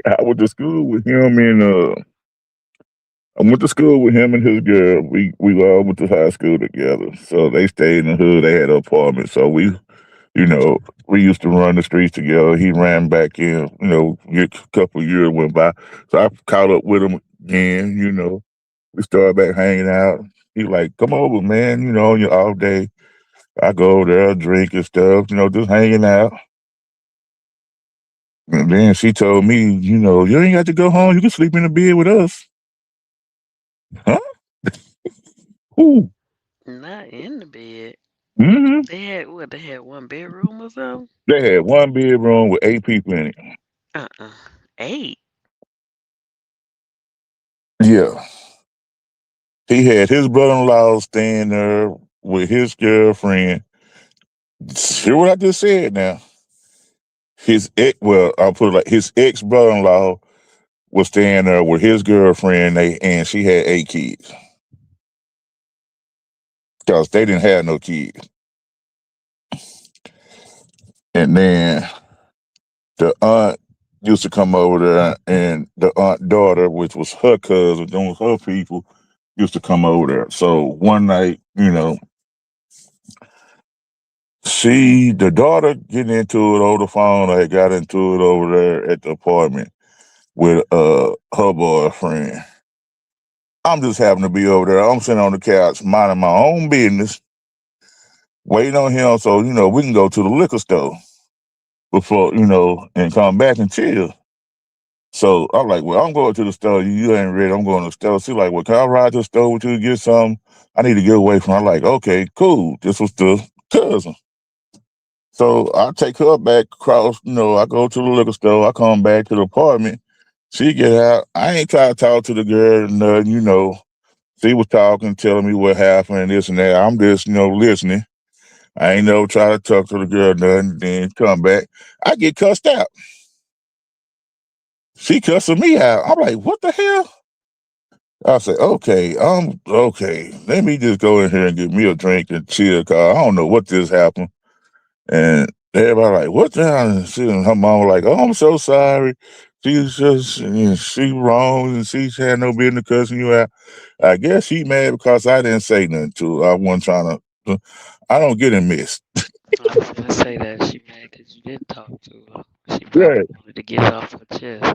Speaker 3: I went to school with him and I went to school with him and his girl. We all went to high school together. So they stayed in the hood. They had an apartment. So you know, we used to run the streets together. He ran back in. A couple of years went by. So I caught up with him again. We started back hanging out. He like, come over, man. On your off day. I go over there, drink and stuff. Just hanging out. And then she told me, you ain't got to go home. You can sleep in the bed with us. Huh? Ooh.
Speaker 1: Not in the bed.
Speaker 3: Hmm.
Speaker 1: They had what? They had one bedroom or something?
Speaker 3: They had one bedroom with 8 people in it.
Speaker 1: Uh-uh. 8.
Speaker 3: Yeah. He had his brother-in-law staying there with his girlfriend. Hear what I just said now. His ex, well, I'll put it like his ex brother-in-law was staying there with his girlfriend. And she had 8 kids because they didn't have no kids. And then the aunt used to come over there, and the aunt daughter, which was her cousin, them was her people, used to come over there. So one night, the daughter getting into it over the phone. I got into it over there at the apartment with her boyfriend. I'm just happen to be over there. I'm sitting on the couch minding my own business, waiting on him so we can go to the liquor store before and come back and chill. So I'm like, well, I'm going to the store. You ain't ready. I'm going to the store. She's like, well, can I ride to the store with you to get something? I need to get away from her. I'm like, okay, cool. This was the cousin. So I take her back across, I go to the liquor store. I come back to the apartment. She get out. I ain't trying to talk to the girl, nothing. She was talking, telling me what happened and this and that. I'm just, listening. I ain't never try to talk to the girl, nothing. Then come back. I get cussed out. She cussing me out. I'm like, what the hell? I said, okay. Let me just go in here and get me a drink and chill, cause I don't know what just happened. And everybody like, what the hell? And her mom was like, oh, I'm so sorry. She's just, she wrong, and she had no business cussing you out. I guess she mad because I didn't say nothing to her. I wasn't trying to. I don't get in missed.
Speaker 1: I was gonna say that she mad because you didn't talk to her. She
Speaker 3: Yeah.
Speaker 1: probably wanted to get it off her chest.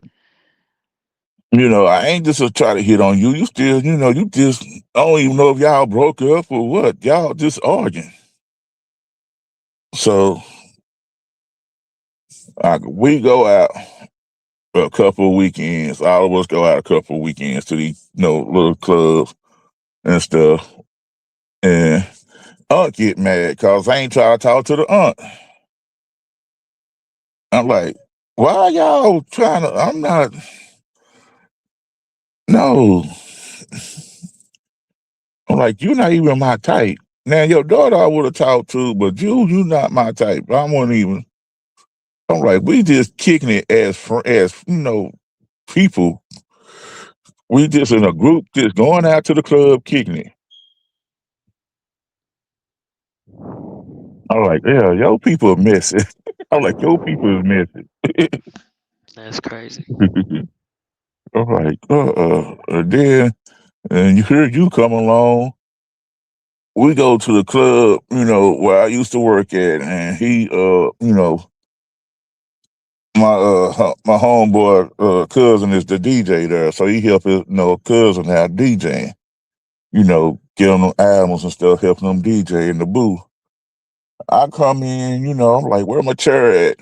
Speaker 3: I ain't just to try to hit on you. You still, you just, I don't even know if y'all broke up or what. Y'all just arguing. So we go out a couple of weekends. All of us go out a couple of weekends to these, little clubs and stuff. And aunt get mad because I ain't trying to talk to the aunt. I'm like, why y'all trying to? I'm not. No. I'm like, you're not even my type. Now your daughter I would have talked to, but you not my type. I won't even. I'm like, we just kicking it as people. We just in a group, just going out to the club, kicking it. I'm like, yeah, your people are messy. I'm like, your people is messy.
Speaker 1: That's crazy.
Speaker 3: I'm like, then and you hear you come along. We go to the club, where I used to work at, and he, my homeboy cousin is the DJ there, so he helped his cousin out DJing, giving them albums and stuff, helping them DJ in the booth. I come in, I'm like, where my chair at?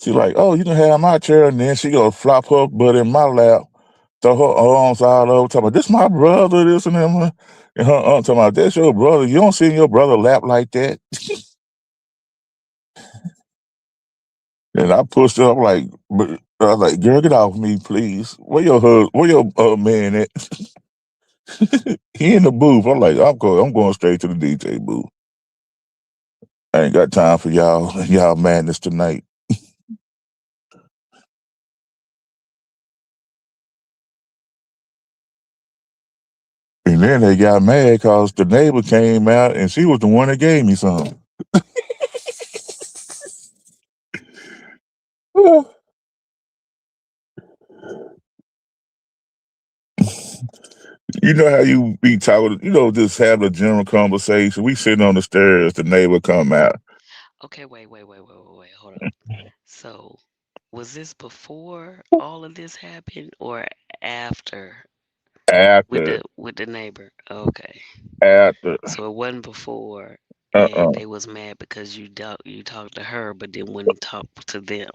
Speaker 3: She like, oh, you can have my chair, and then she gonna flop her butt in my lap, throw her arms all over, talking about this my brother, this and that. And her aunt talking about that's your brother. You don't sit in your brother lap like that. And I pushed her. I'm like, I was like, girl, get off me, please. Where your man at? He in the booth. I'm like, I'm going straight to the DJ booth. I ain't got time for y'all madness tonight. And then they got mad because the neighbor came out and she was the one that gave me some. You know how you be talking, just have a general conversation. We sitting on the stairs, the neighbor come out.
Speaker 1: Okay, wait. Hold up. So, was this before all of this happened or after
Speaker 3: After,
Speaker 1: with the neighbor? Okay.
Speaker 3: after,
Speaker 1: So it wasn't before and
Speaker 3: uh-uh,
Speaker 1: they was mad because you talked to her, but then when you talked to them,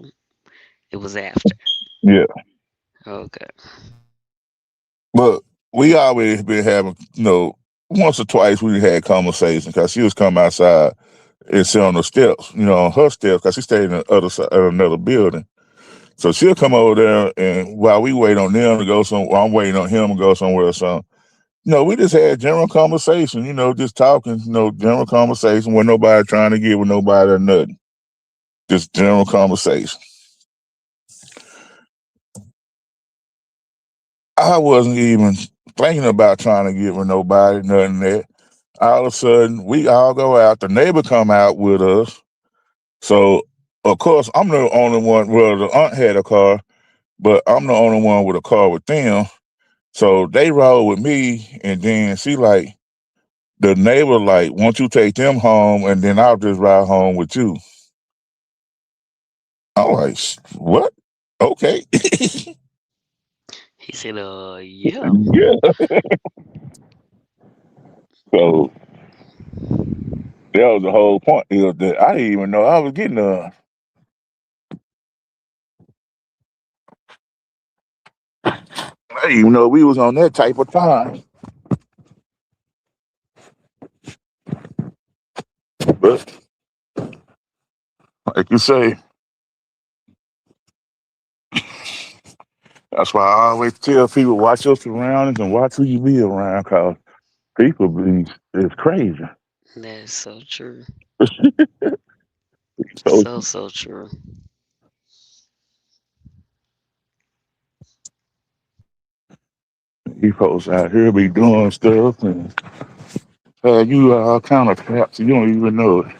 Speaker 1: it was after.
Speaker 3: yeah.
Speaker 1: Okay.
Speaker 3: But we always been having, once or twice we had conversations because she was come outside and sit on the steps, on her steps because she stayed in the other side of another building. So she'll come over there, and while we wait on them to go somewhere, I'm waiting on him to go somewhere or something. We just had general conversation, just talking, general conversation with nobody trying to get with nobody or nothing. Just general conversation. I wasn't even thinking about trying to get with nobody, nothing that. All of a sudden, we all go out. The neighbor come out with us. So, of course, I'm the only one. Well, the aunt had a car, but I'm the only one with a car with them. So they roll with me, and then she like the neighbor like, "Won't you take them home, and then I'll just ride home with you?" I'm like, "What? Okay,
Speaker 1: He said, yeah.
Speaker 3: yeah." So that was the whole point. Is that I didn't even know I was getting I didn't even know we was on that type of time. But like you say, that's why I always tell people watch your surroundings and watch who you be around, cause people be is crazy.
Speaker 1: That's so true.
Speaker 3: So
Speaker 1: So true.
Speaker 3: these folks out here be doing stuff and you all kind of traps. You don't even know it.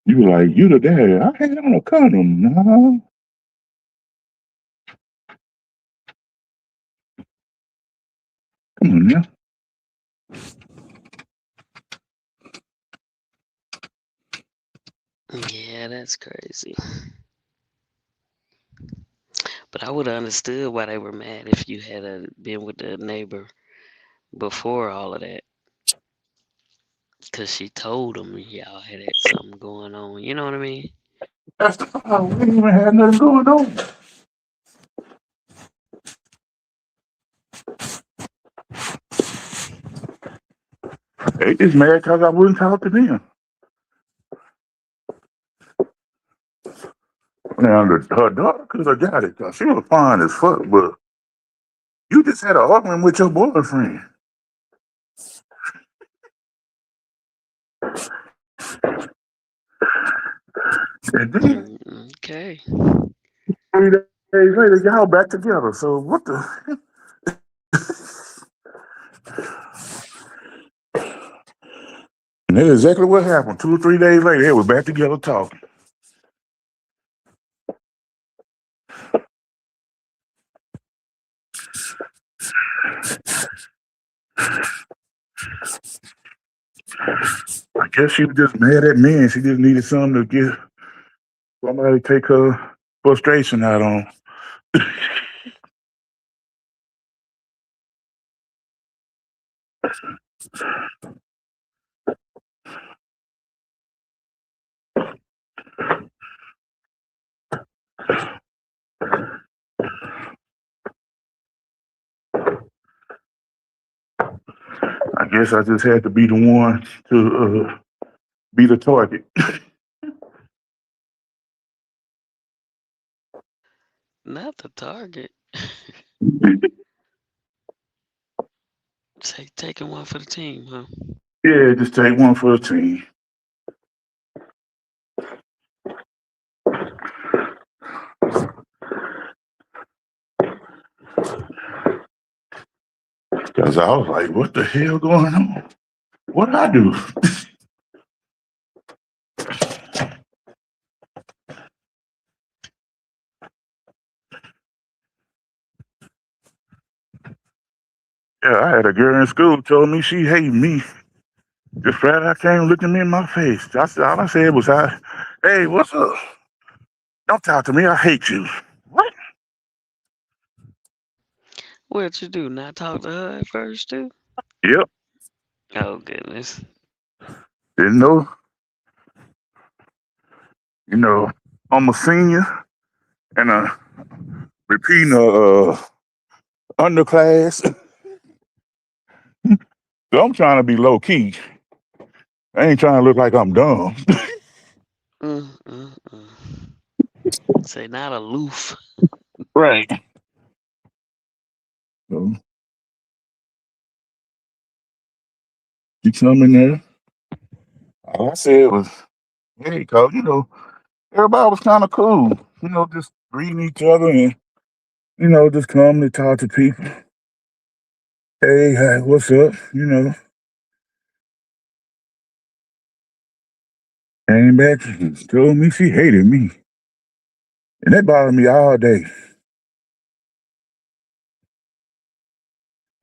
Speaker 3: You be like, you the daddy. I had on a condom. No, come on now.
Speaker 1: Yeah, that's crazy. But I would have understood why they were mad if you had been with the neighbor before all of that. Because she told them y'all had something going on. You know what I mean?
Speaker 3: That's the problem. We didn't even have nothing going on. They just mad because I wouldn't talk to them. Now, her daughter could have got it because she was fine as fuck, but you just had an argument with your boyfriend. And then
Speaker 1: Okay.
Speaker 3: 3 days later, y'all back together. So what the? And that's exactly what happened. 2 or 3 days later, they were back together talking. I guess she was just mad at me and she just needed something to get somebody to take her frustration out on. I guess I just had to be the one to be the target.
Speaker 1: Not the target. Taking one for the team, huh?
Speaker 3: Yeah, just take one for the team. Because I was like, what the hell going on? What I do? Yeah, I had a girl in school told me she hated me. Just right I came looking me in my face. All I said was, hey, what's up? Don't talk to me. I hate you. What?
Speaker 1: What'd you do? Not talk to her at first, too?
Speaker 3: Yep.
Speaker 1: Oh, goodness.
Speaker 3: Didn't know. You know, I'm a senior and repeating underclass. So I'm trying to be low key. I ain't trying to look like I'm dumb.
Speaker 1: Mm, mm, mm. Say not aloof.
Speaker 3: Right. So she come in there. All I said was, Hey, cause everybody was kind of cool. Just greeting each other and just coming to talk to people. Hey, hi, what's up? Came back and told me she hated me, and that bothered me all day.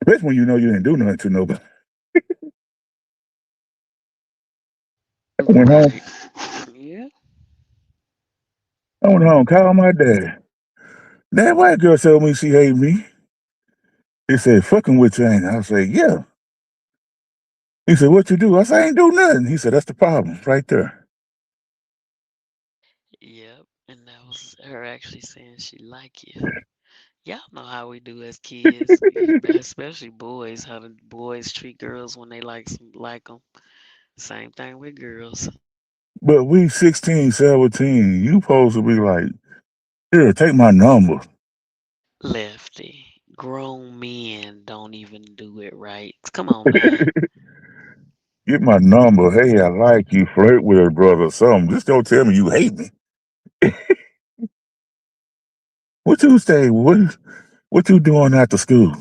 Speaker 3: Especially when you know you didn't do nothing to nobody. I went home.
Speaker 1: Right. Yeah.
Speaker 3: I went home, called my daddy. That white girl told me she hated me. He said, "Fucking with you, ain't it?" I said, "Yeah." He said, "What you do?" I said, "I ain't do nothing." He said, "That's the problem, right there."
Speaker 1: Yep. And that was her actually saying she like you. Y'all know how we do as kids, especially boys. How the boys treat girls when they like them. Same thing with girls.
Speaker 3: But we 16, 17. You supposed to be like, "Here, take my number."
Speaker 1: Lefty, grown men don't even do it right. Come on now.
Speaker 3: Get my number. Hey, I like you. Flirt with her brother or something. Just don't tell me you hate me. What you say? What you doing after school?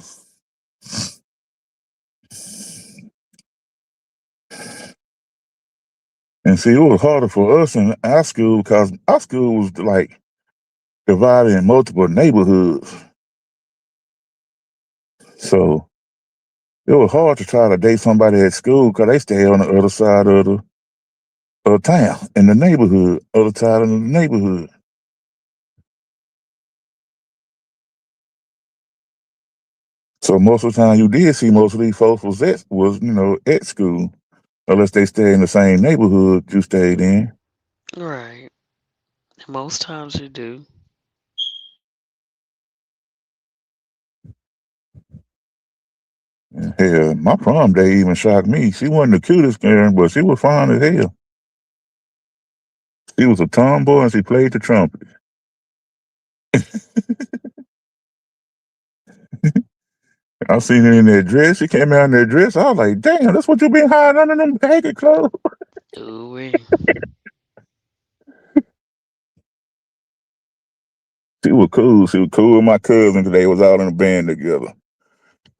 Speaker 3: And see, it was harder for us in our school because our school was like divided in multiple neighborhoods. So it was hard to try to date somebody at school because they stay on the other side of the town, in the neighborhood, other side of the neighborhood. So most of the time you did see most of these folks was at school, unless they stay in the same neighborhood you stayed in.
Speaker 1: Right. Most times you do.
Speaker 3: And hell, my prom day even shocked me. She wasn't the cutest girl, but she was fine as hell. She was a tomboy and she played the trumpet. I seen her in that dress. She came out in that dress. I was like, damn, that's what you been hiding under them baggy clothes.
Speaker 1: Ooh.
Speaker 3: She was cool. She was cool with my cousin because they was all in a band together.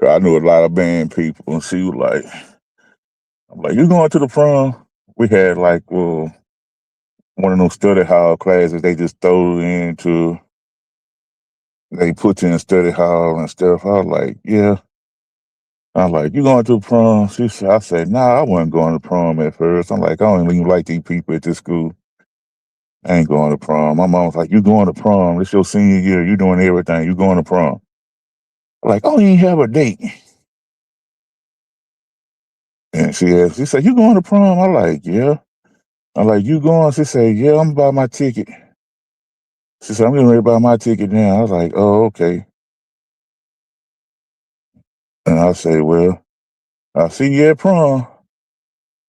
Speaker 3: 'Cause I knew a lot of band people. And she was like, I'm like, you going to the prom? We had like, one of those study hall classes they just throw into, they put you in study hall and stuff. I was like, yeah. I'm like, you going to the prom? I said, nah, I wasn't going to prom at first. I'm like, I don't even like these people at this school. I ain't going to prom. My mom was like, you going to prom. It's your senior year. You doing everything. You going to prom. I'm like, oh, you ain't have a date. And she said, you going to prom? I'm like, yeah. I'm like, you going? She said, yeah, I'm buy my ticket. She said, I'm getting ready to buy my ticket now. I was like, oh, okay. And I say, well, I'll see you at prom.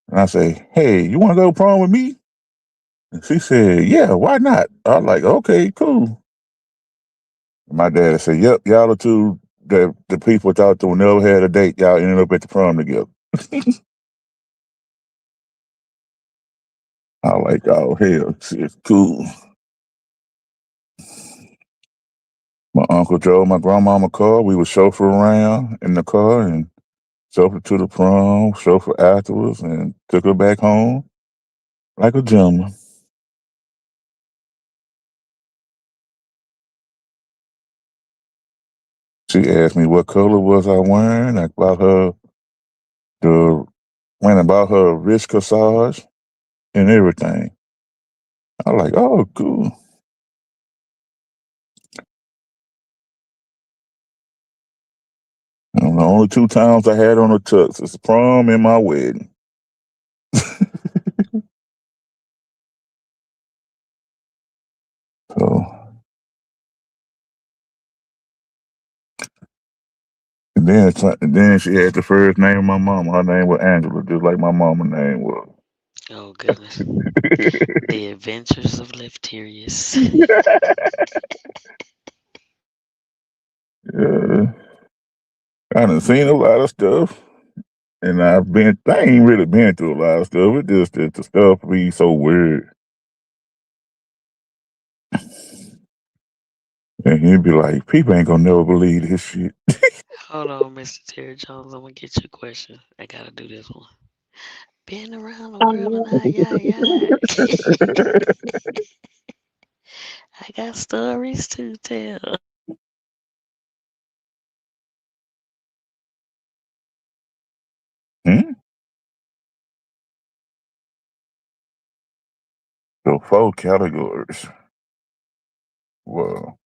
Speaker 3: And I say, hey, you want to go prom with me? And she said, yeah, why not? I was like, okay, cool. And my dad said, yep, y'all are two the people thought that would never had a date. Y'all ended up at the prom together. I was like, oh, hell, shit, cool. My uncle drove my grandmama car. We would chauffeur around in the car and chauffeur to the prom, chauffeur afterwards, and took her back home like a gentleman. She asked me what color was I wearing. I bought her the went and bought her a wrist corsage and everything. I was like, oh, cool. And the only two times I had on a tux is the prom and my wedding. So and then she had the first name of my mama. Her name was Angela, just like my mama's name was.
Speaker 1: Oh goodness. The Adventures of Lefterius.
Speaker 3: Yeah, I done seen a lot of stuff, and I ain't really been through a lot of stuff. It's just that the stuff be so weird. And he'd be like, people ain't gonna never believe this shit.
Speaker 1: Hold on, Mr. Terry Jones. I'm gonna get your question. I gotta do this one. Been around the world and I I got stories to tell.
Speaker 3: Hmm? So 4 categories. Well,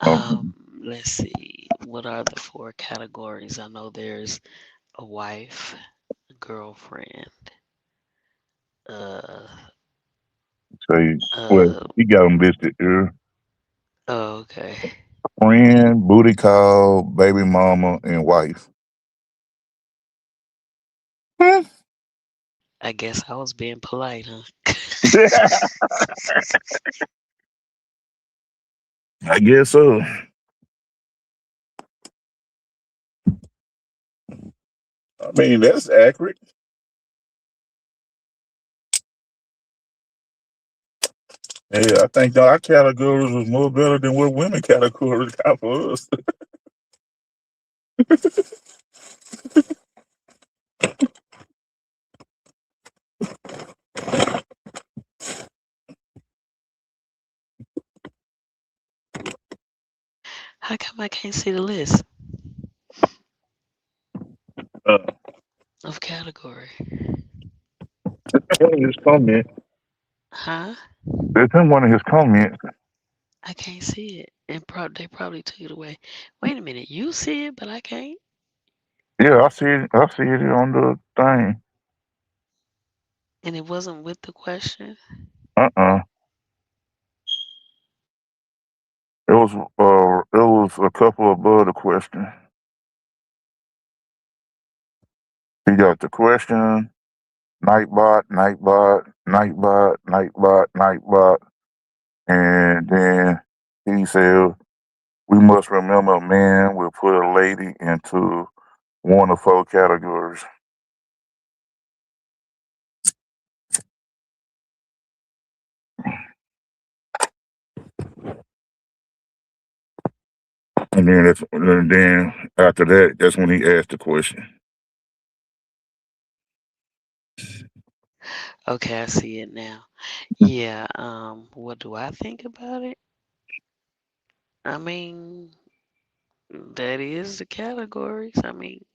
Speaker 3: um,
Speaker 1: Let's see. What are the four categories? I know there's a wife, a girlfriend, uh,
Speaker 3: say, well,
Speaker 1: uh.
Speaker 3: he got them listed here.
Speaker 1: Oh, okay.
Speaker 3: Friend, booty call, baby mama, and wife. Hmm.
Speaker 1: I guess I was being polite, huh?
Speaker 3: I guess so. I mean, that's accurate. Yeah, I think our categories was more better than what women categories got for us.
Speaker 1: How come I can't see the list
Speaker 3: Uh,
Speaker 1: of category?
Speaker 3: one of his comments.
Speaker 1: Huh?
Speaker 3: That's in one of his comments.
Speaker 1: I can't see it. And they probably took it away. Wait a minute. You see it, but I can't?
Speaker 3: Yeah, I see it. I see it on the thing.
Speaker 1: And it wasn't with the question?
Speaker 3: Uh-uh. It was a couple of other questions. He got the question, Nightbot, Nightbot, Nightbot, Nightbot, Nightbot, and then he said, "We must remember a man will put a lady into one of 4 categories." And then after that, that's when he asked the question.
Speaker 1: Okay, I see it now. Yeah, what do I think about it? I mean, that is the categories. I mean,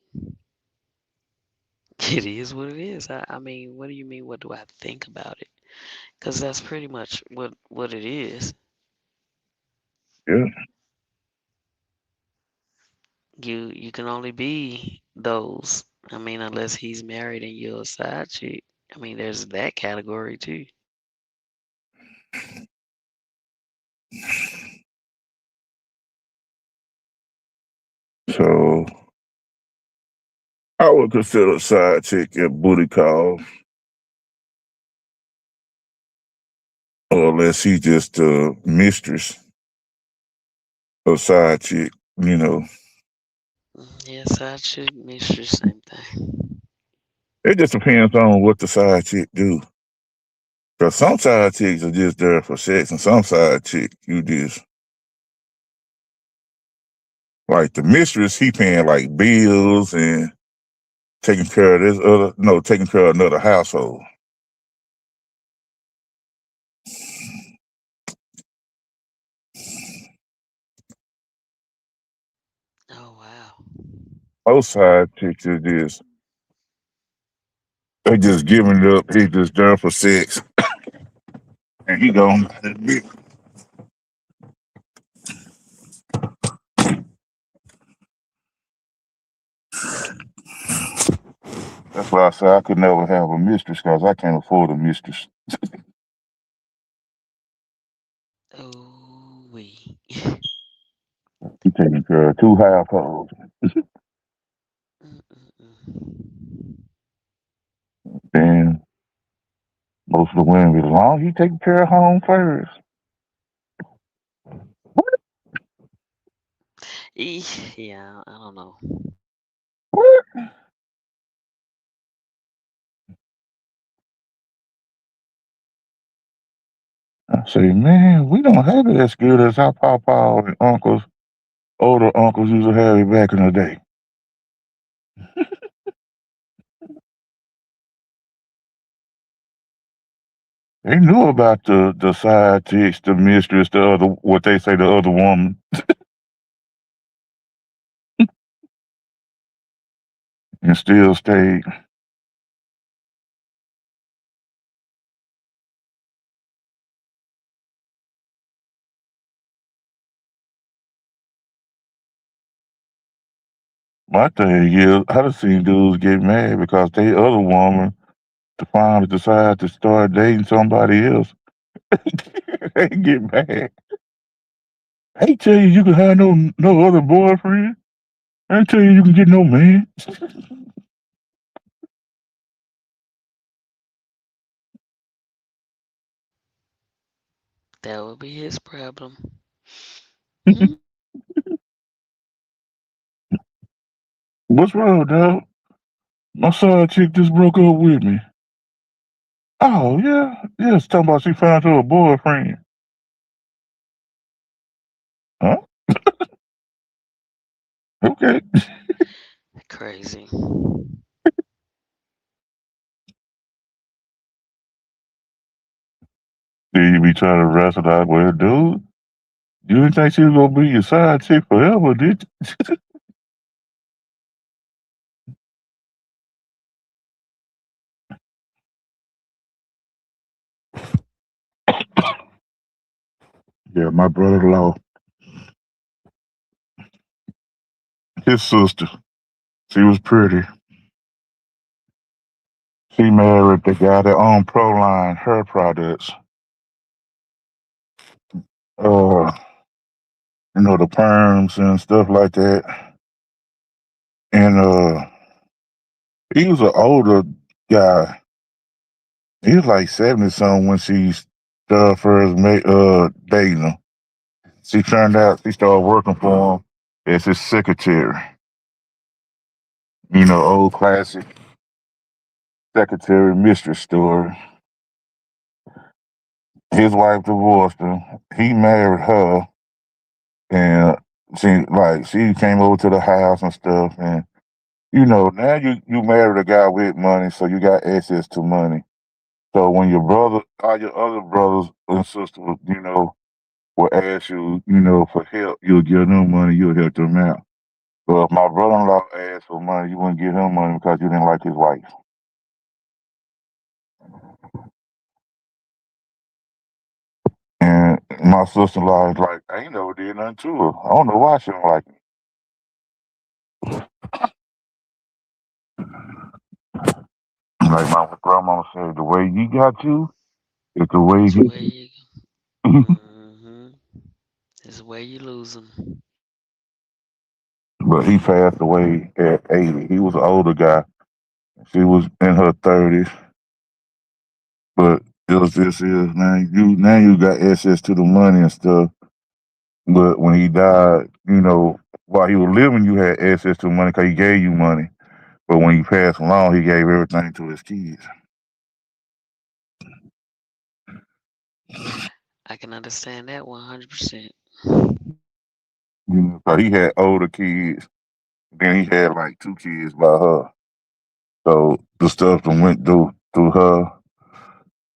Speaker 1: it is what it is. I mean, what do you mean? What do I think about it? Because that's pretty much what it is.
Speaker 3: Yeah.
Speaker 1: You can only be those. I mean, unless he's married and you're a side chick. I mean, there's that category too.
Speaker 3: So I would consider a side chick a booty call, or unless she just a mistress or side chick, you know.
Speaker 1: Yeah, side chick, mistress, same thing.
Speaker 3: It just depends on what the side chick do. Cause some side chicks are just there for sex, and some side chick you just like the mistress. He paying like bills and taking care of this other, no, taking care of another household.
Speaker 1: Oh wow.
Speaker 3: Most side chicks are just they just giving it up. He just there for sex, and he gone. That's why I say I could never have a mistress because I can't afford a mistress.
Speaker 1: Oh wee.
Speaker 3: He taking care of 2 households.
Speaker 1: Mm-mm-mm.
Speaker 3: Then most of the women be, as long as he taking care of home first.
Speaker 1: Yeah, I don't know.
Speaker 3: What? Say, man, we don't have it as good as our papa and uncles, older uncles used to have it back in the day. They knew about the side chicks, the mistress, the other, what they say, the other woman, and still stayed. My thing is, I done seen dudes get mad because they other woman to finally decide to start dating somebody else. They get mad. I ain't tell you you can have no other boyfriend. I ain't tell you you can get no man.
Speaker 1: That would be his problem. Hmm.
Speaker 3: What's wrong, dog? My side chick just broke up with me. Oh yeah, yes. Talking about she found her a boyfriend. Huh? Okay.
Speaker 1: Crazy.
Speaker 3: Then you be trying to wrestle out. Well, dude, you didn't think she was gonna be your side chick forever, did you? Yeah, my brother-in-law, his sister, she was pretty. She married the guy that owned Proline hair products. Uh, the perms and stuff like that. And he was an older guy. He was like 70 something when she first dating him. She turned out she started working for him as his secretary. Old classic secretary mistress story. His wife divorced him. He married her, and she came over to the house and stuff. And now you married a guy with money, so you got access to money. So when all your other brothers and sisters, will ask you, for help, you'll give them money, you'll help them out. But if my brother-in-law asked for money, you wouldn't give him money because you didn't like his wife. And my sister-in-law is like, I ain't never did nothing to her. I don't know why she don't like me. Like my grandmama said, the way you got you is the way you
Speaker 1: It's
Speaker 3: get
Speaker 1: where you.
Speaker 3: you.
Speaker 1: Hmm. It's where you lose them.
Speaker 3: But he passed away at 80. He was an older guy. She was in her 30s. But it was just is, man, you got access to the money and stuff. But when he died, while he was living, you had access to money because he gave you money. But when he passed along, he gave everything to his kids.
Speaker 1: I can understand that 100%.
Speaker 3: 'Cause he had older kids. Then he had like two kids by her. So the stuff that went through her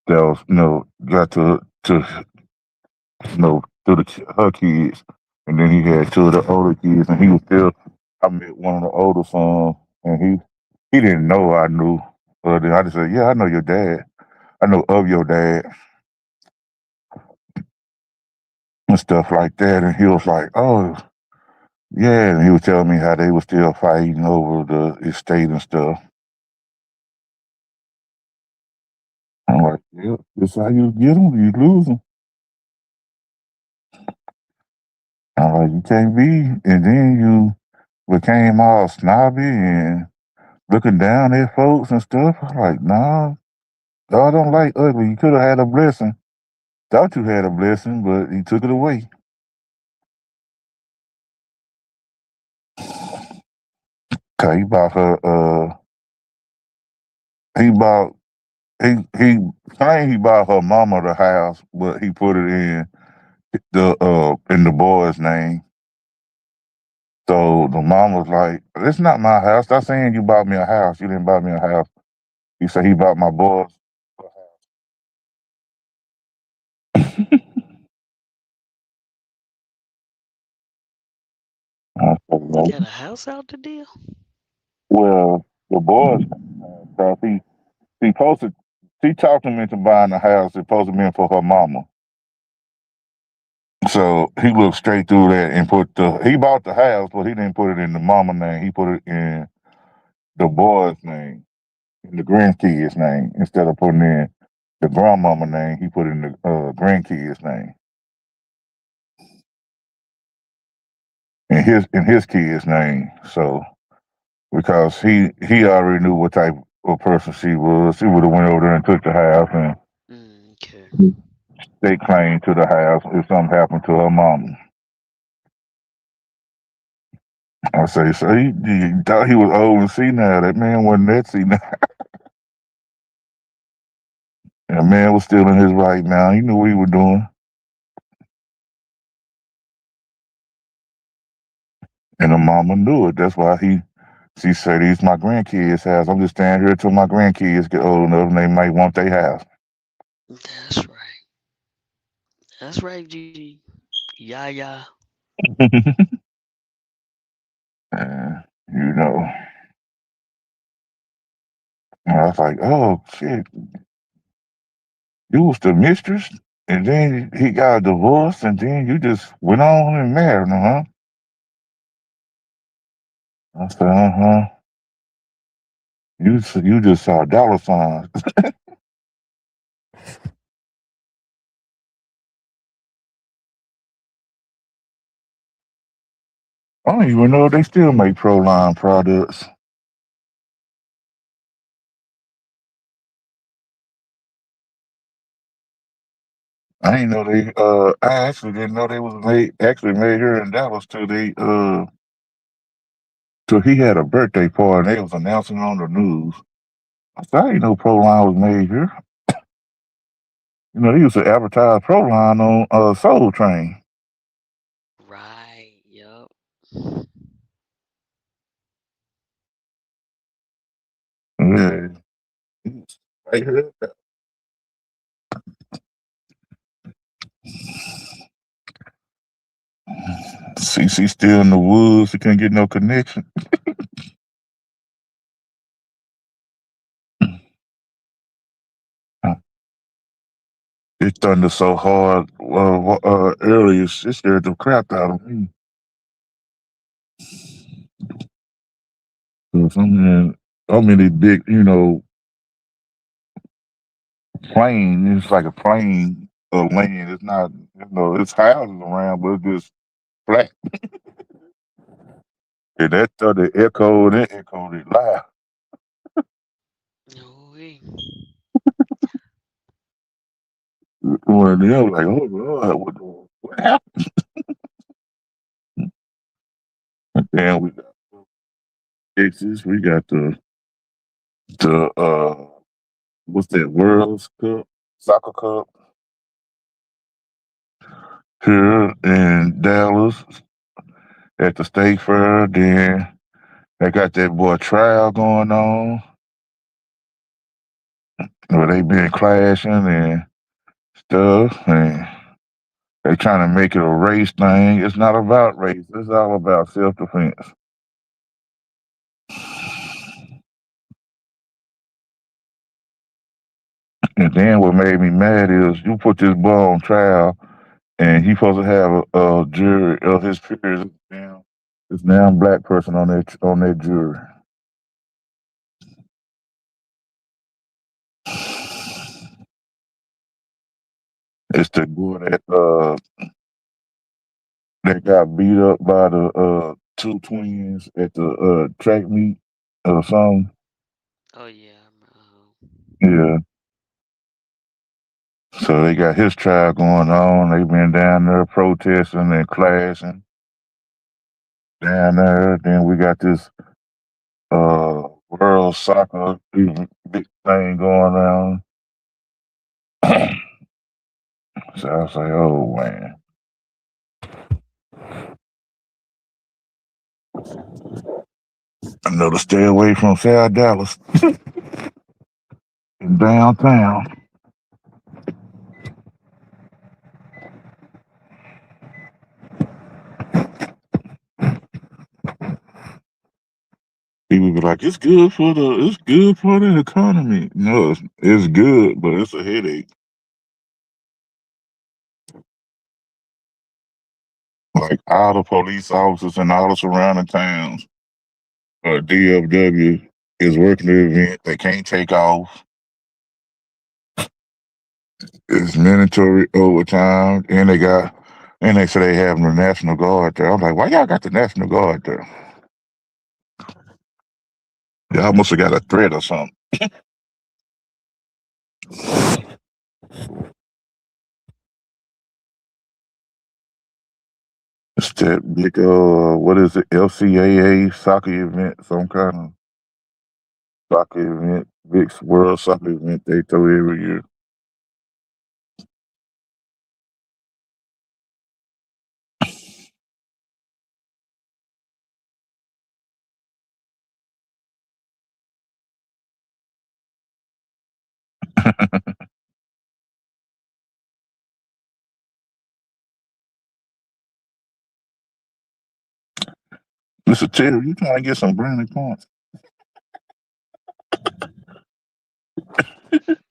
Speaker 3: that was, got to through her kids. And then he had two of the older kids, and he was still. I met one of the older sons, and he didn't know I knew. But then I just said, "Yeah, I know your dad. I know of your dad and stuff like that." And he was like, "Oh, yeah." And he was telling me how they were still fighting over the estate and stuff. I'm like, "Yeah, this how you get them. You lose them." I'm like, "You can't be," and then you became all snobby and looking down at folks and stuff. I'm like, "Nah, God don't like ugly. You could have had a blessing. Thought you had a blessing, but he took it away." Cause he bought he claimed he bought her mama the house, but he put it in the boy's name. So the mom was like, "It's not my house. Stop saying you bought me a house. You didn't buy me a house." He said he bought my boys a house. I said,
Speaker 1: He
Speaker 3: "Well,
Speaker 1: got a house out the deal?
Speaker 3: well, the boys, he posted, he talked him into buying a house. It supposed to be for her mama. So he looked straight through that and he bought the house, but he didn't put it in the mama name. He put it in the boy's name, in the grandkids' name, instead of putting in the grandmama name. He put in the grandkids' name in his kids' name. So because he already knew what type of person she was, he would have went over there and took the house and
Speaker 1: Okay.
Speaker 3: they claimed to the house if something happened to her mama. I say, so he thought he was old and senile. That man wasn't that senile. That man was still in his right now. He knew what he was doing. And the mama knew it. That's why she said, "These my grandkids' house. I'm just standing here till my grandkids get old enough and they might want their house."
Speaker 1: That's right. That's right, Gigi. Yeah, yeah.
Speaker 3: And, you know, I was like, "Oh shit, you was the mistress, and then he got a divorce, and then you just went on and married him, huh?" I said, "Uh huh. You just saw dollar signs." I don't even know if they still make Proline products. I didn't know they. I actually didn't know they was made here in Dallas till he had a birthday party and they was announcing it on the news. I said, I didn't know Proline was made here. You know, they used to advertise Proline on Soul Train.
Speaker 1: Right. Yup.
Speaker 3: Yeah. Right here. CC still in the woods. He couldn't get no connection. It thundered so hard earlier. It scared the crap out of me. 'Cause I'm in this big, plane. It's like a plane land. It's not, it's houses around, but it's just flat. And that thunder echoed and echoed it loud.
Speaker 1: Ooh-wee.
Speaker 3: One of them like, oh Lord, what happened? And then we got Texas. We got the what's that World's Cup, soccer cup here in Dallas at the State Fair. Then they got that boy trial going on where they been clashing and stuff, and they trying to make it a race thing. It's not about race. It's all about self defense. And then what made me mad is you put this boy on trial, and he supposed to have a jury of his peers. This damn black person on that jury. It's the boy that got beat up by the two twins at the track meet or something.
Speaker 1: Oh yeah.
Speaker 3: Yeah. So they got his trial going on. They been down there protesting and clashing down there. Then we got this world soccer big thing going on. So I was like, oh man, I know to stay away from South Dallas and downtown. People be like, it's good for the economy. No, it's good, but it's a headache. Like all the police officers in all the surrounding towns, DFW is working the event. They can't take off. It's mandatory overtime, and they say they have the National Guard there. I'm like, why y'all got the National Guard there? Y'all must have got a threat or something. It's that big, what is it, LCAA soccer event, some kind of soccer event, big world soccer event they throw every year. Mr. Terry, you trying to get some brownie points?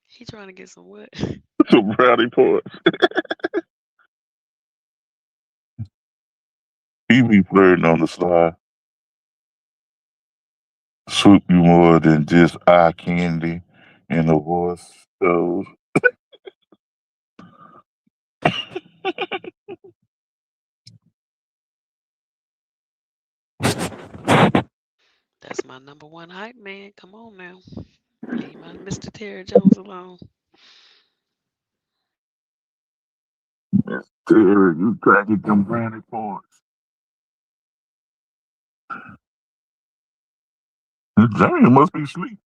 Speaker 1: He trying to get some what?
Speaker 3: Some brownie points. He be flirting on the side. Swoop you more than just eye candy and the voice shows.
Speaker 1: That's my number one hype man. Come on now. Leave my Mr. Terry Jones alone.
Speaker 3: Terry, you try to get them brownie points. Jamie must be asleep.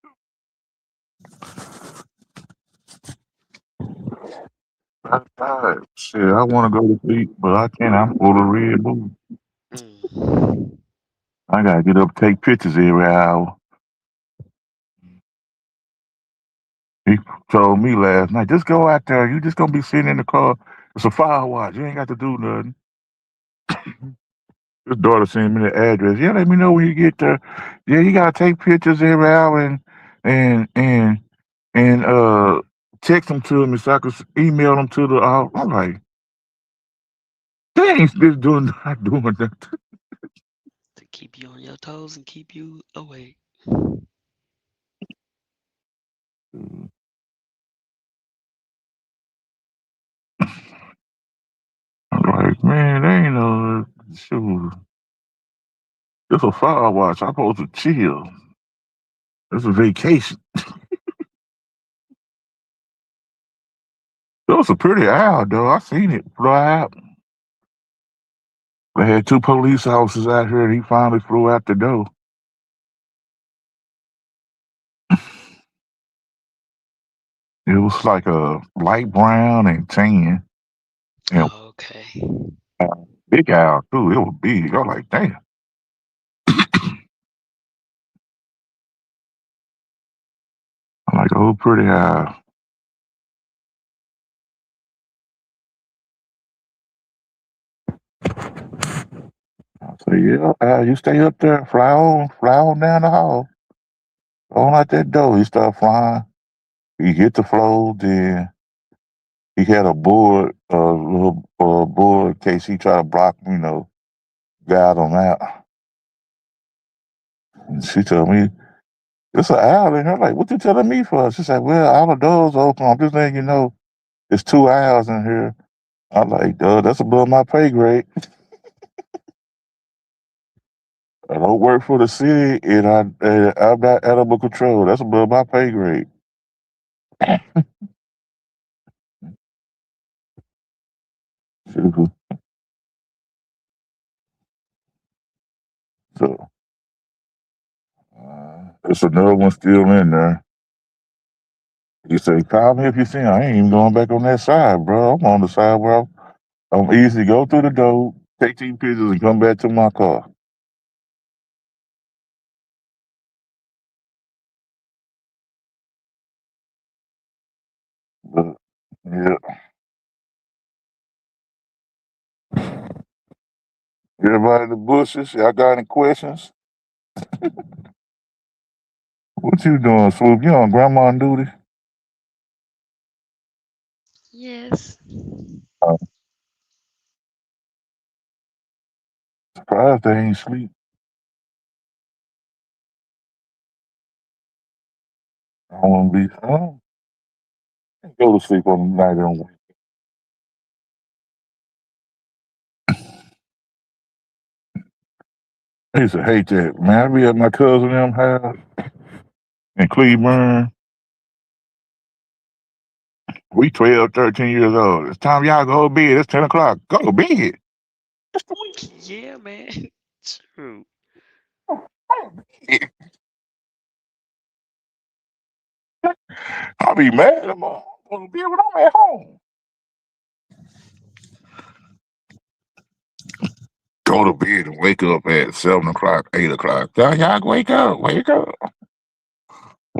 Speaker 3: I'm tired. Shit, I want to go to sleep, but I can't. I'm full of red bull.
Speaker 1: Mm.
Speaker 3: I gotta get up, take pictures every hour. He told me last night, just go out there. You just gonna be sitting in the car. It's a fire watch. You ain't got to do nothing. His daughter sent me the address. Yeah, let me know when you get there. Yeah, you gotta take pictures every hour and and and text them to me so I could email them to the. I'm like, they ain't just doing not doing that.
Speaker 1: To keep you on your toes and keep you awake.
Speaker 3: I'm like, man, they ain't no shoot. It's a fire watch. I'm supposed to chill. It's a vacation. It was a pretty owl, though. I seen it fly out. They had two police officers out here, and he finally flew out the door. It was like a light brown and tan, and
Speaker 1: Okay.
Speaker 3: big owl too. It was big. I was like, damn. I'm like, oh, pretty owl. I said, yeah, you stay up there, fly on down the hall, go on out that door. He started flying. He hit the floor, then he had a board, a little board in case he tried to block, guide him out. And she told me, it's an owl in here. I'm like, what you telling me for? She said, well, all the doors open. I'm just letting you know there's two owls in here. I'm like, that's above my pay grade. I don't work for the city, and I'm not animal control. That's above my pay grade. So there's another one still in there. You say, call me if you see him. I ain't even going back on that side, bro. I'm on the side where I'm easy to go through the door, take 2 pictures, and come back to my car. But yeah, everybody in the bushes. Y'all got any questions? What you doing, Swoop? You on grandma duty?
Speaker 1: Yes.
Speaker 3: I'm surprised they ain't sleep. I don't want to be. I don't go to sleep on the night and wake. I used to hate that, man. I be at my cousin them house in Cleveland. We 12, 13 years old. It's time y'all go to bed. It's 10 o'clock. Go to bed. It's the
Speaker 1: Yeah, man. True.
Speaker 3: weekend. I'll be mad at mom. I'm going to bed when I'm at home. Go to bed and wake up at 7 o'clock, 8 o'clock. Y'all wake up. Wake up.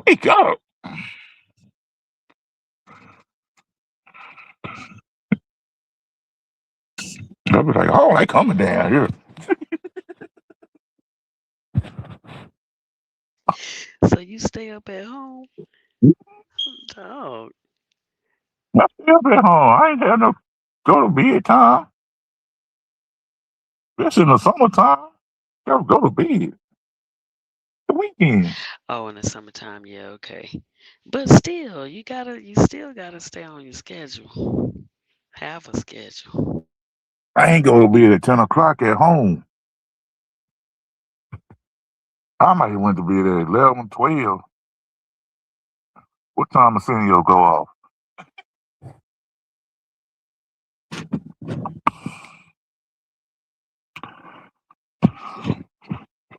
Speaker 3: Wake up. I'll be like, oh, they coming down here.
Speaker 1: So you stay up at home? Dog.
Speaker 3: I stay up at home. I ain't had no go to bed time. That's in the summertime. Go to bed. The weekend.
Speaker 1: Oh, in the summertime, yeah, okay. But still, you still gotta stay on your schedule. Have a schedule.
Speaker 3: I ain't go to bed at 10 o'clock at home. I might have went to bed at 11, 12. What time the Arsenio go off?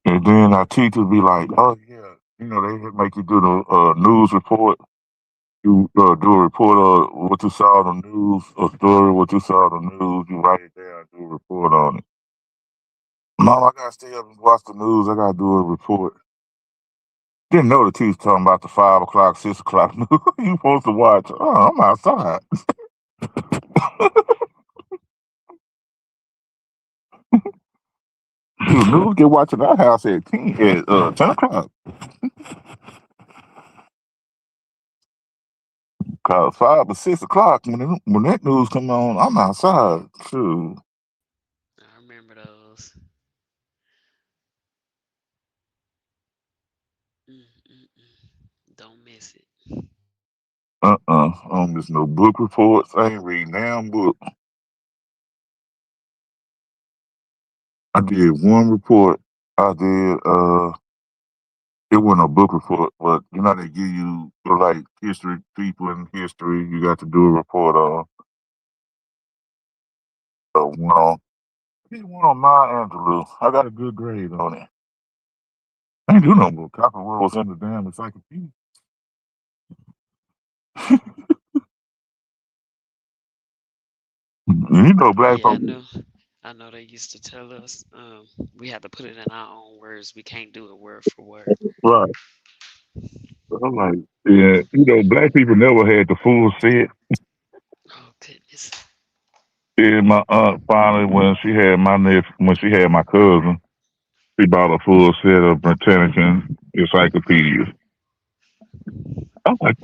Speaker 3: And then our teachers be like, oh, yeah. They make you do the news report. You do a report of what you saw on the news, a story, what you saw on the news. You write it down, do a report on it. Mom, I got to stay up and watch the news. I got to do a report. Didn't know the teacher talking about the 5 o'clock, 6 o'clock news. You supposed to watch. Oh, I'm outside. Dude, news get watching our house at 10 o'clock. Cause 5 or 6 o'clock when that news come on, I'm outside. Shoot.
Speaker 1: I remember those. Don't miss it.
Speaker 3: I don't miss no book reports. I ain't reading damn book. I did one report. I did it wasn't a book report, but they give you like history people in history. You got to do a report on one on I did one on Maya Angelou. I got a good grade on it. I ain't do no book. Copper was in the damn encyclopedia. Black
Speaker 1: Yeah, I
Speaker 3: folks.
Speaker 1: know. I know they used to tell us we had to put it in our own words. We can't do it word for word.
Speaker 3: Right. I'm like, yeah, black people never had the full set.
Speaker 1: Oh goodness.
Speaker 3: And my aunt finally, when she had my cousin, she bought a full set of Britannica encyclopedias. I'm like,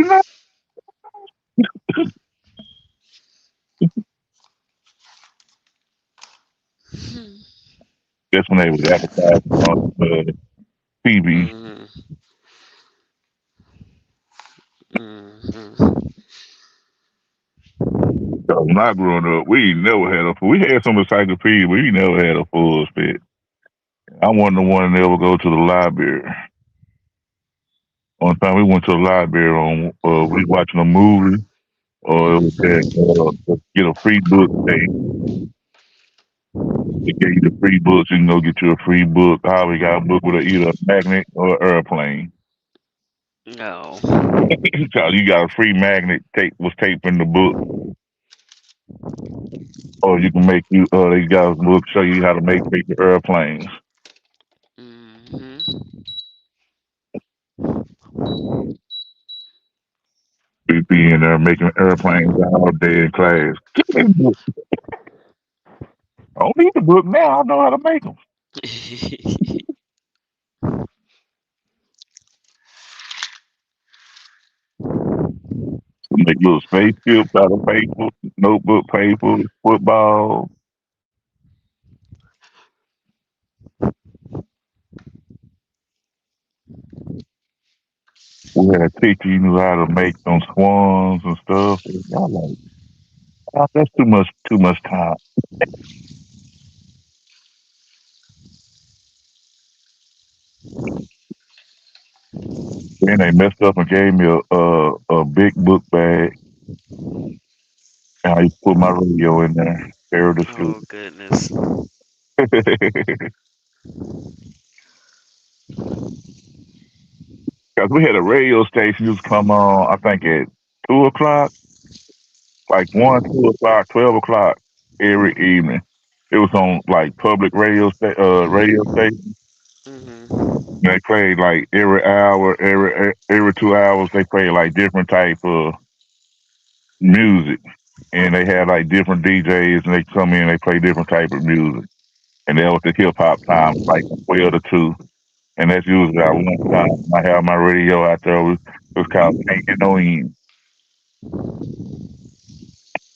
Speaker 1: Hmm.
Speaker 3: that's when they was advertising on TV.
Speaker 1: Mm-hmm. Mm-hmm.
Speaker 3: So when I growing up, we had some encyclopedias, but we never had a full set. I wasn't the one that ever go to the library. One time we went to the library on we watching a movie or it was get a free book day. They gave you the free books, you can go get you a free book. I always got a book with either a magnet or an airplane.
Speaker 1: No.
Speaker 3: Because you got a free magnet tape was taped in the book, or you can make you. They got a book show you how to make paper airplanes.
Speaker 1: Mm-hmm.
Speaker 3: We be in there making airplanes all day in class. I don't need the book now. I know how to make them. Make little spaceships out of paper, notebook paper, football. We had a teacher you knew how to make them swans and stuff. And I was like, oh, that's too much time. Then they messed up and gave me a big book bag, and I used to put my radio in there, carry to school.
Speaker 1: Oh goodness.
Speaker 3: Because we had a radio station used to come on, I think at 2 o'clock, like 1, 2 o'clock, 12 o'clock every evening. It was on like public radio station.
Speaker 1: Mm-hmm.
Speaker 3: They played like every hour, every 2 hours. They played like different type of music, and they had like different DJs, and they come in, they play different type of music, and that was the hip hop time, like from 12 to 2, and that's usually our lunch time. I have my radio out there. It was called Ain't No End.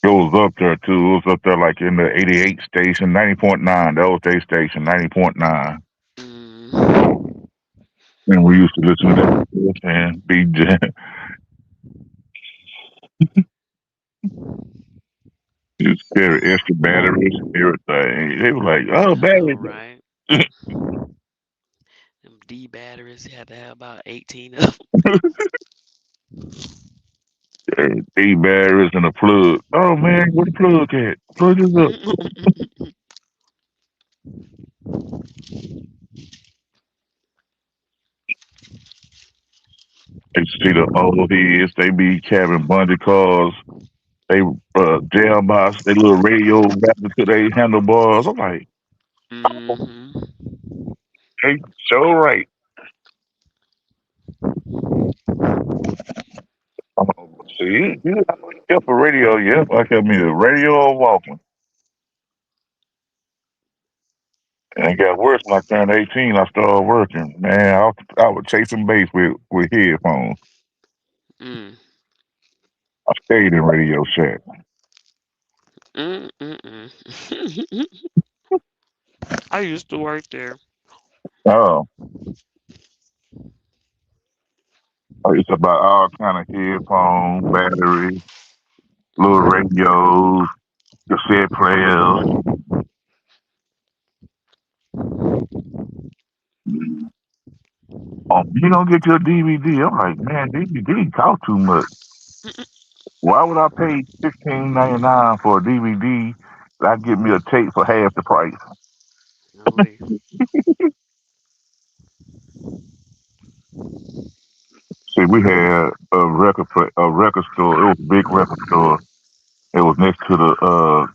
Speaker 3: It was up there too. It was up there like in the 88 station, 90.9. That was their station, 90.9.
Speaker 1: Mm-hmm.
Speaker 3: And we used to listen to that and DJ. Just carry extra batteries and everything. They were like,
Speaker 1: I
Speaker 3: oh,
Speaker 1: know,
Speaker 3: batteries.
Speaker 1: right? Them D batteries, you had to have about 18 of
Speaker 3: D batteries and a plug. Oh man, where the plug at? Plug this up.
Speaker 1: them.
Speaker 3: They see the old heads. They be having bungee cars. They jailbox. They little radio wrapped to their handlebars. I'm like, oh,
Speaker 1: Mm-hmm.
Speaker 3: they so right. See, you kept a radio. Yep, I kept me a radio or Walkman. And it got worse when I turned 18. I started working. Man, I was chasing bass with headphones.
Speaker 1: Mm.
Speaker 3: I stayed in Radio Shack.
Speaker 1: Mm-mm-mm. I used to work there.
Speaker 3: Oh, it's about all kind of headphones, batteries, little radios, cassette players. You don't get your DVD. I'm like, man, DVD cost too much. Why would I pay 16.99 for a DVD? I get me a tape for half the price.
Speaker 1: No way.
Speaker 3: See, we had a record store. It was a big record store. It was next to the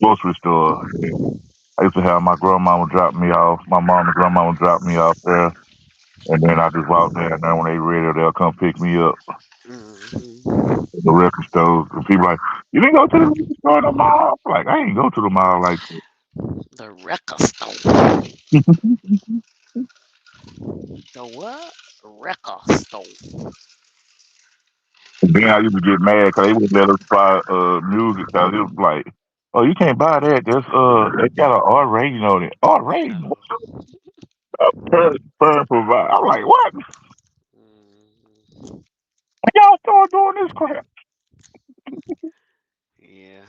Speaker 3: grocery store. And I used to have my grandmama drop me off. My mom and grandmama drop me off there, and then I just walk there. And then when they ready, they'll come pick me up
Speaker 1: Mm-hmm.
Speaker 3: at the record store. And people like, you didn't go to the record store in the mall? I'm like, I ain't go to the mall like that.
Speaker 1: The record store. The what? Record store.
Speaker 3: And then I used to get mad because they wouldn't let us buy music because it was like, oh, you can't buy that. They got an R rating on it. R rating?
Speaker 1: Oh.
Speaker 3: Per provide. I'm like, what?
Speaker 1: Mm-hmm.
Speaker 3: Y'all start doing this crap.
Speaker 1: Yeah.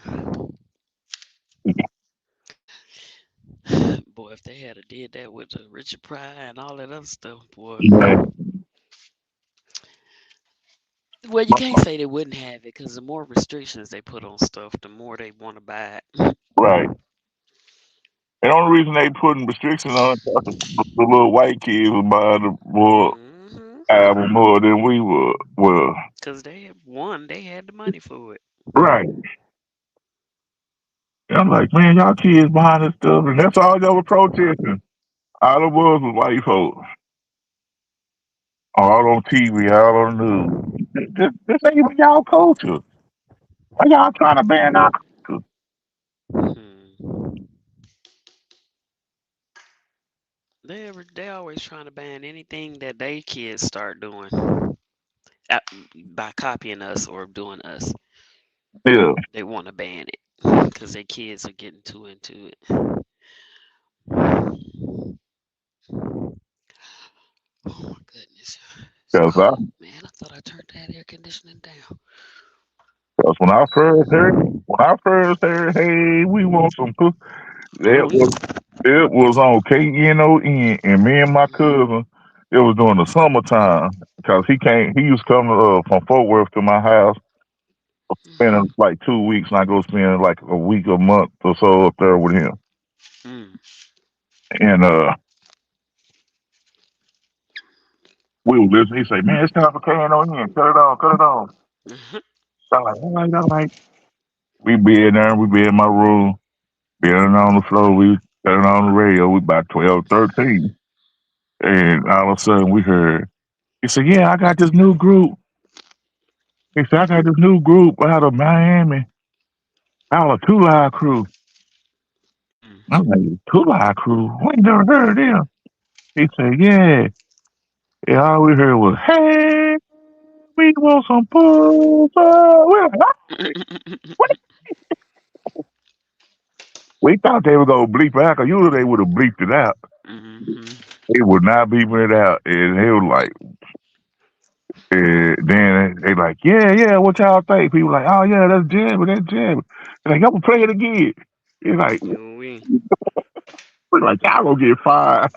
Speaker 1: Boy, if they had a did that with the Richard Pryor and all that other stuff, boy.
Speaker 3: Yeah,
Speaker 1: Well, you can't say they wouldn't have it because the more restrictions they put on stuff, the more they want to buy it.
Speaker 3: right. And the only reason they putting restrictions on it, 'cause the little white kids was buying the boy.
Speaker 1: Mm-hmm.
Speaker 3: album more than we were. Well,
Speaker 1: Cause they had one, they had the money for it.
Speaker 3: right. And I'm like, man, y'all kids behind this stuff, and that's all y'all were protesting. All it was white folks, all on TV, all on the news. This ain't even y'all culture. Why y'all trying to ban our culture?
Speaker 1: Hmm. They always trying to ban anything that they kids start doing uh, by copying us or doing us.
Speaker 3: Yeah,
Speaker 1: They want to ban it because their kids are getting too into it. Oh my goodness, it's
Speaker 3: because I,
Speaker 1: cold, man. I thought I turned that air conditioning down.
Speaker 3: cause when I first heard, hey, we want some pussy. It
Speaker 1: Oh yeah.
Speaker 3: was, it was on KNON, and me and my cousin. It was during the summertime because he used to come from Fort Worth to my house, spending
Speaker 1: Mm-hmm.
Speaker 3: like 2 weeks, and I go spend like a week, a month or so up there with him.
Speaker 1: Mm.
Speaker 3: And we would listen. He say, "Man, it's time for KNON. Cut it on, cut it on."
Speaker 1: Mm-hmm.
Speaker 3: So I'm like, all right, all right. We be in there. We be in my room, being on the floor. We turn on the radio. We about 12, 13, and all of a sudden we heard. He said, "Yeah, I got this new group." He said, "I got this new group out of Miami, out of Two Live Crew." I'm like, Two Live Crew? We ain't never heard of them. He said, "Yeah." And all we heard was, "Hey, we want some pussy." We're like,
Speaker 1: Mm.
Speaker 3: what? We thought they were gonna bleep it out, 'cause usually they would have bleeped it out.
Speaker 1: Mm-hmm.
Speaker 3: They would not beep it out, and they was like, then they like, "Yeah, yeah, what y'all think?" People like, "Oh yeah, that's jamming, that's jamming." They're like, "I'm gonna play it again." It's like,
Speaker 1: We
Speaker 3: we're like, y'all gonna get fired.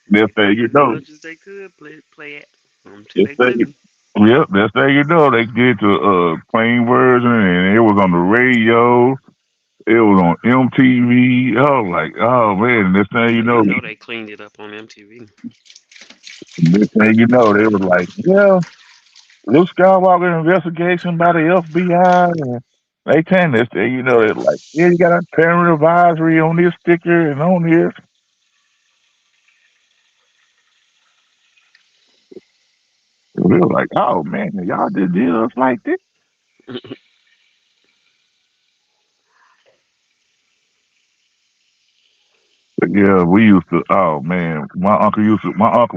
Speaker 3: Next thing you
Speaker 1: as
Speaker 3: know,
Speaker 1: much as they could play it until
Speaker 3: next
Speaker 1: they
Speaker 3: thing,
Speaker 1: couldn't.
Speaker 3: yep, next thing you know, they get the plain version, and it was on the radio. It was on MTV. I was like, oh man, next thing you
Speaker 1: Yeah, you
Speaker 3: know,
Speaker 1: know they cleaned it up on MTV.
Speaker 3: they was like, yeah, Luke Skywalker investigation by the FBI. And they tell this thing, they're like, yeah, you got a parent advisory on this sticker and on this. And we were like, oh man, y'all just did us like this. But yeah, we used to. Oh man, My uncle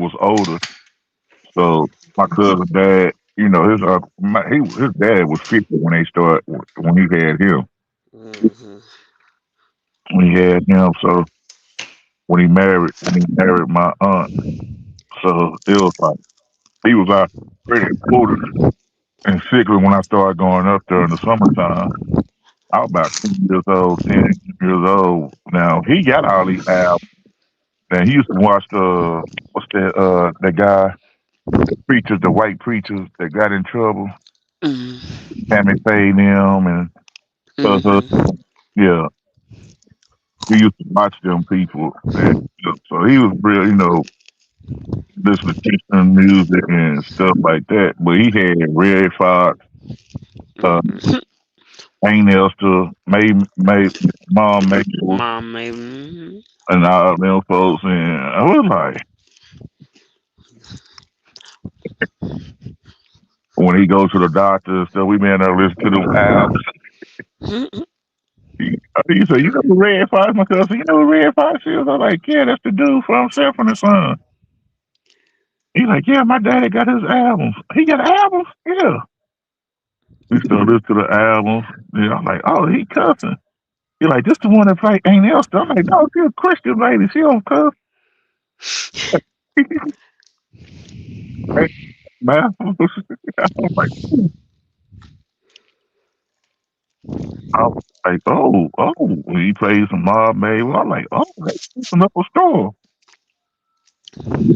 Speaker 3: was older, so my cousin dad. His his dad was 50 when they started when he had him.
Speaker 1: Mm-hmm.
Speaker 3: When he had him, so when he married my aunt, so it was like he was out pretty older. And particularly when I started going up there in the summertime, I was about 10 years old, 10 years old. Now he got all these albums. Now he used to watch the what's that guy, the preachers, the white preachers that got in trouble,
Speaker 1: Mm-hmm.
Speaker 3: Tammy Faye them and uh,
Speaker 1: Mm-hmm.
Speaker 3: yeah, he used to watch them people. And so he was real, listening to Christian music and stuff like that. But he had Red Fox, uh,
Speaker 1: Mm-hmm.
Speaker 3: Ain't Esther, May, Mom Mabel,
Speaker 1: Mom made. Mm-hmm.
Speaker 3: and all them folks. And I was like, when he goes to the doctor and stuff, we been there listen to them albums. He said, "You know who Red Fox?" My cousin said, "You know who Red Fox is?" I'm like, "Yeah, that's the dude from Self and the Son." He's like, "Yeah, my daddy got his albums. He got albums? Yeah." We started listening to the albums. And I'm like, "Oh, he cussing." He's like, "This the one that play Ain't Else." I'm like, "No, she a Christian lady. She don't cuss." Hey, man. I'm like, I was like, oh, he plays some Mob Mabel. I'm like, oh, that's another store.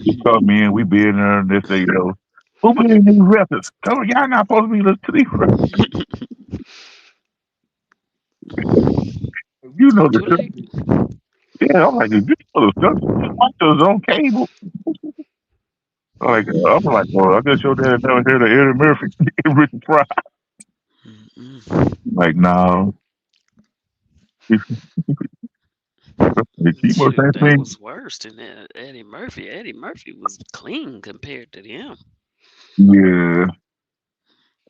Speaker 3: We come in, we be in there, and they say, who playing these records? Come on, y'all not supposed to be listening to these records. You know the
Speaker 1: Too late.
Speaker 3: church. Yeah, Yeah, I'm like, is this other stuff? Watch us on cable. I'm like, well, I guess your dad never heard of Eddie Murphy, Richard Pryor.
Speaker 1: Mm-mm.
Speaker 3: Like, no, he must
Speaker 1: Shoot,
Speaker 3: have
Speaker 1: they
Speaker 3: seen.
Speaker 1: was worse than that. Eddie Murphy. Eddie Murphy was clean compared to them.
Speaker 3: Yeah,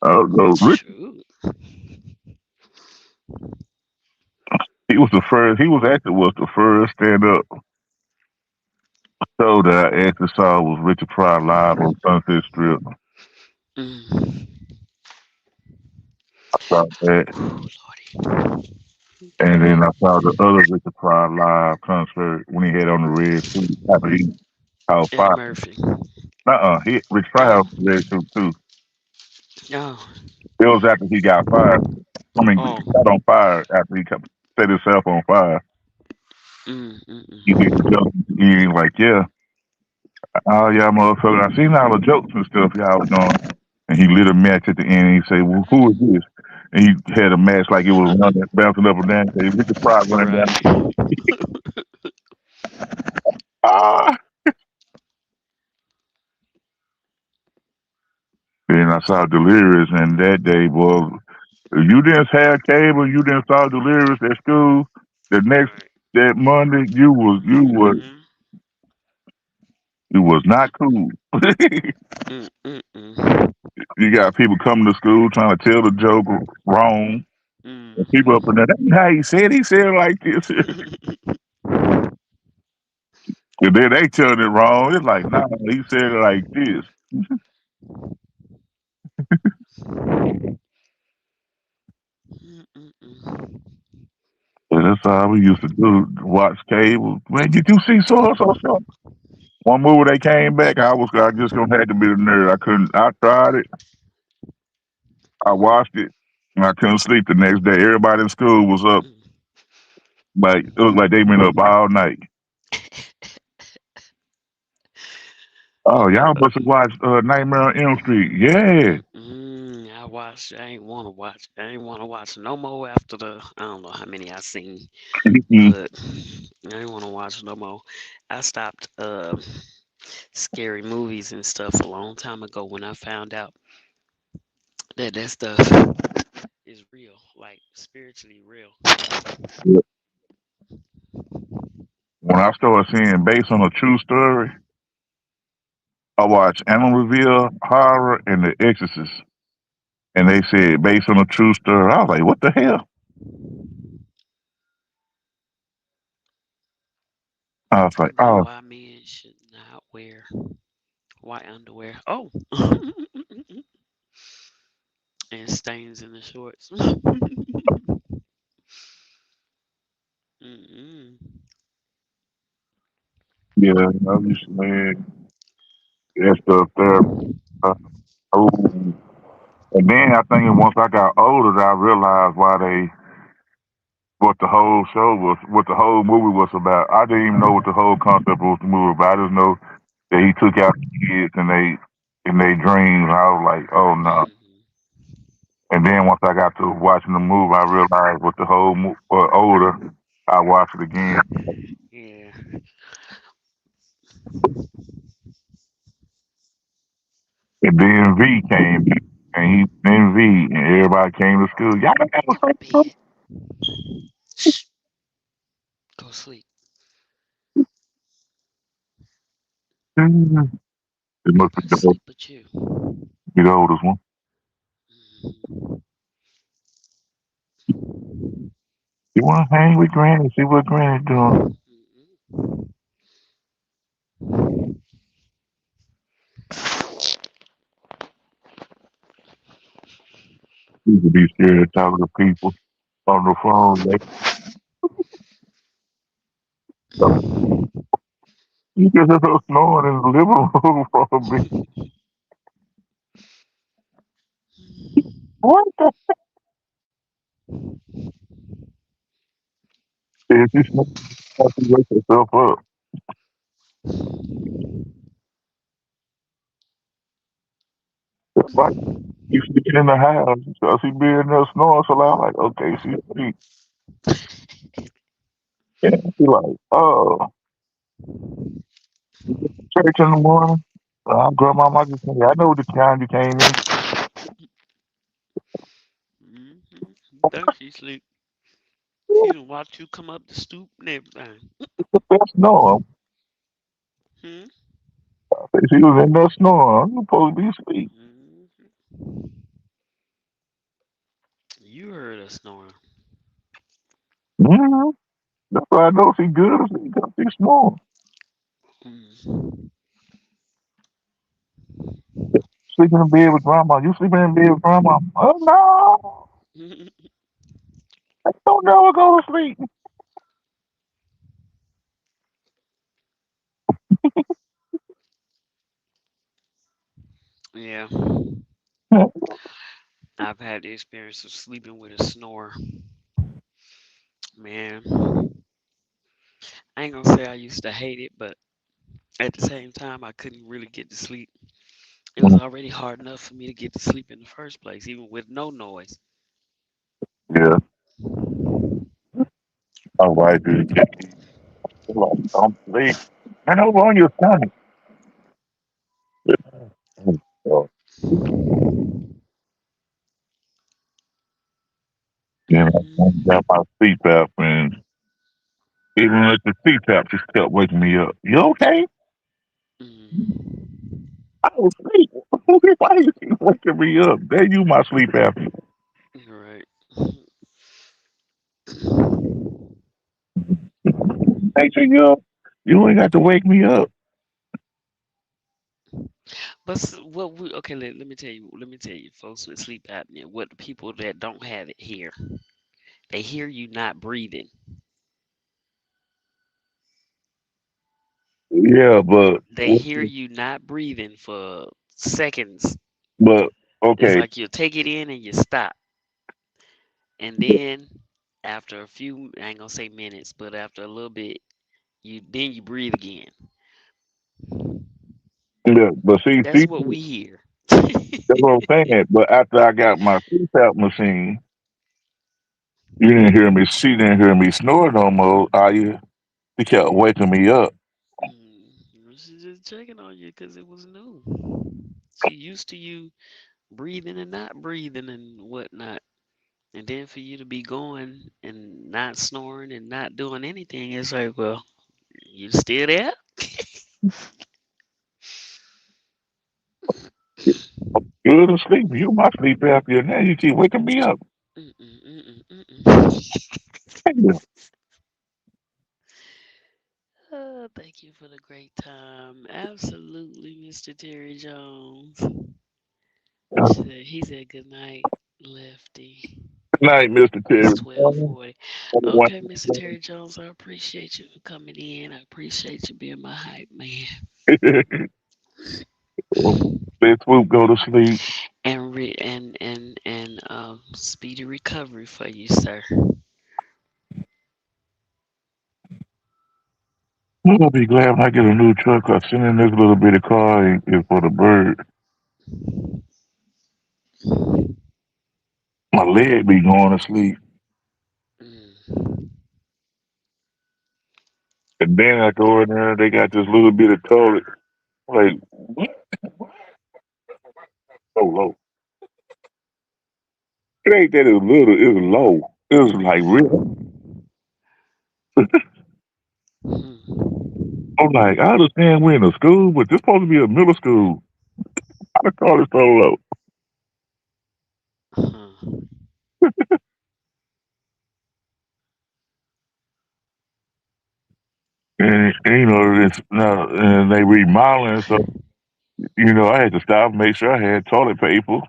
Speaker 3: I don't know.
Speaker 1: Shoot.
Speaker 3: He was the first. He was actually was the first stand up show that I actually saw was Richard Pryor live on Sunset Strip.
Speaker 1: Mm.
Speaker 3: I saw that,
Speaker 1: Ooh, Lordy.
Speaker 3: and
Speaker 1: Okay.
Speaker 3: then I saw the other Richard Pryor live concert when he had on the red suit. After he called
Speaker 1: Eddie
Speaker 3: Fire.
Speaker 1: Murphy.
Speaker 3: He Richard Pryor
Speaker 1: Oh.
Speaker 3: had the red suit too.
Speaker 1: Oh.
Speaker 3: It was after he got fired. I mean,
Speaker 1: Oh.
Speaker 3: got on fire after he set himself on fire.
Speaker 1: Mm,
Speaker 3: He did the
Speaker 1: mm,
Speaker 3: joke. He was like, yeah, oh yeah, motherfucker. I seen all the jokes and stuff y'all was doing. And he lit a match at the end and he said, well, who is this? And he had a match like it was running, bouncing up and down. He said, Richard Pryor
Speaker 1: mm.
Speaker 3: running down.
Speaker 1: Right.
Speaker 3: Ah! Then I saw Delirious, and that day, boy, if you didn't have cable, you didn't saw Delirious at school. The next
Speaker 1: Right.
Speaker 3: that Monday,
Speaker 1: Mm-hmm.
Speaker 3: you was not cool.
Speaker 1: Mm, mm, mm.
Speaker 3: You got people coming to school trying to tell the joke wrong. And people up in there,
Speaker 1: Mm-hmm.
Speaker 3: that's not how he said. He said it like this. And then they telling it wrong. It's like, nah, he said it like this.
Speaker 1: Mm, mm, mm.
Speaker 3: And that's all we used to do. Watch cable. Man, did you see so and so? One movie they came back, I just gonna have to be the nerd. I couldn't. I tried it. I watched it, and I couldn't sleep the next day. Everybody in school was up,
Speaker 1: Mm.
Speaker 3: like it was like they been up all night. Oh, y'all
Speaker 1: Uh,
Speaker 3: must have watched Nightmare on Elm Street. Yeah.
Speaker 1: mm-mm. I watched. I ain't want to watch. I ain't want to watch no more after the. I don't know how many I seen, but I ain't want to watch no more. I stopped scary movies and stuff a long time ago when I found out that that stuff is real, like spiritually real.
Speaker 3: When I started seeing based on a true story, I watched Amityville Horror and The Exorcist, and they said based on a true story. I was like, what the hell? I was like,
Speaker 1: Now,
Speaker 3: oh,
Speaker 1: why men should not wear white underwear? Oh, and stains in the shorts. Mm-mm.
Speaker 3: yeah, I used to man, that stuff there. Uh, oh, and then I think once I got older, I realized why they what the whole show was, what the whole movie was about. I didn't even know what the whole concept was the movie about. I just know that he took out the kids and they dreams. I was like, oh no.
Speaker 1: Mm-hmm.
Speaker 3: And then once I got to watching the movie, I realized what the whole older. I watched it again,
Speaker 1: Yeah.
Speaker 3: and then V came, and he then V, and everybody came to school. Y'all know that was
Speaker 1: Go to bed. Shh. Go sleep.
Speaker 3: so. It
Speaker 1: I
Speaker 3: must be
Speaker 1: couldn't sleep with you.
Speaker 3: the oldest one.
Speaker 1: Mhm.
Speaker 3: You want to hang with Granny? See what Granny's doing.
Speaker 1: Mm-mm.
Speaker 3: You could be scared of talking to people on the phone. You just hear her snoring in the living room from a bit. What the hell? She's snoring. Have to wake herself up. Like, you sleeping in the house. So she be in there snoring so loud. Like, okay, she's asleep. And she like, oh, church in the morning. Grandmama, I just say, I know the time you came in.
Speaker 1: Think she sleep. She done watch you come up the stoop and everything.
Speaker 3: That's no.
Speaker 1: Hmm?
Speaker 3: She was in there snoring. You supposed to be asleep.
Speaker 1: Hmm. You heard her snoring.
Speaker 3: Mm-hmm. That's why I know she good as she got this snoring.
Speaker 1: Mm.
Speaker 3: Sleeping in bed with grandma. You sleeping in bed with grandma. Oh no. Don't never go to sleep.
Speaker 1: Yeah, I've had the experience of sleeping with a snore. Man, I ain't gonna say I used to hate it, but at the same time, I couldn't really get to sleep. It was already hard enough for me to get to sleep in the first place, even with no noise.
Speaker 3: Yeah. My wife is like, don't sleep. Man, over on your stomach. So, I
Speaker 1: Mm,
Speaker 3: got my CPAP, and even with the CPAP, just kept waking me up. You okay?
Speaker 1: mm,
Speaker 3: I was asleep. Why you keep waking me up? There you my sleep apnea.
Speaker 1: right.
Speaker 3: Hey, you up. You ain't got to wake me up.
Speaker 1: But what we okay? Let me tell you. Let me tell you, folks with sleep apnea. What the people that don't have it hear? They hear you not breathing.
Speaker 3: Yeah,
Speaker 1: They hear you not breathing for seconds.
Speaker 3: but
Speaker 1: It's
Speaker 3: okay.
Speaker 1: like you take it in and you stop, and then after a few, I ain't gonna say minutes, but after a little bit, you breathe again.
Speaker 3: Yeah, but see,
Speaker 1: That's what we hear.
Speaker 3: that's what I'm saying. But after I got my CPAP machine, you didn't hear me. She didn't hear me snore no more. She kept waking me up.
Speaker 1: She's just checking on you because it was new. She used to you breathing and not breathing and whatnot. And then for you to be going and not snoring and not doing anything, it's like, well, you still there?
Speaker 3: Good to sleep. You my sleep apnea. Now you keep waking me up.
Speaker 1: Mm-mm, mm-mm, mm-mm. Oh, thank you for the great time. Absolutely, Mr. Terry Jones. He said good night, Lefty.
Speaker 3: Good night, Mr.
Speaker 1: It's
Speaker 3: Terry.
Speaker 1: 12:40. Okay, Mr. Terry Jones, I appreciate you for coming in. I appreciate you being my hype man.
Speaker 3: Let Swoop go to sleep.
Speaker 1: And speedy recovery for you, sir.
Speaker 3: I'm gonna be glad when I get a new truck. I send in this little bit of car is for the bird. My leg be going to sleep.
Speaker 1: Mm.
Speaker 3: And then I go in there, they got this little bit of toilet. Like, what? So low. It ain't that it's little, it's low. It was like real.
Speaker 1: Mm.
Speaker 3: I'm like, I understand we're in a school, but this supposed to be a middle school. How the toilet so low?
Speaker 1: Huh.
Speaker 3: And you know, it's now and they remodeling, so I had to stop and make sure I had toilet paper.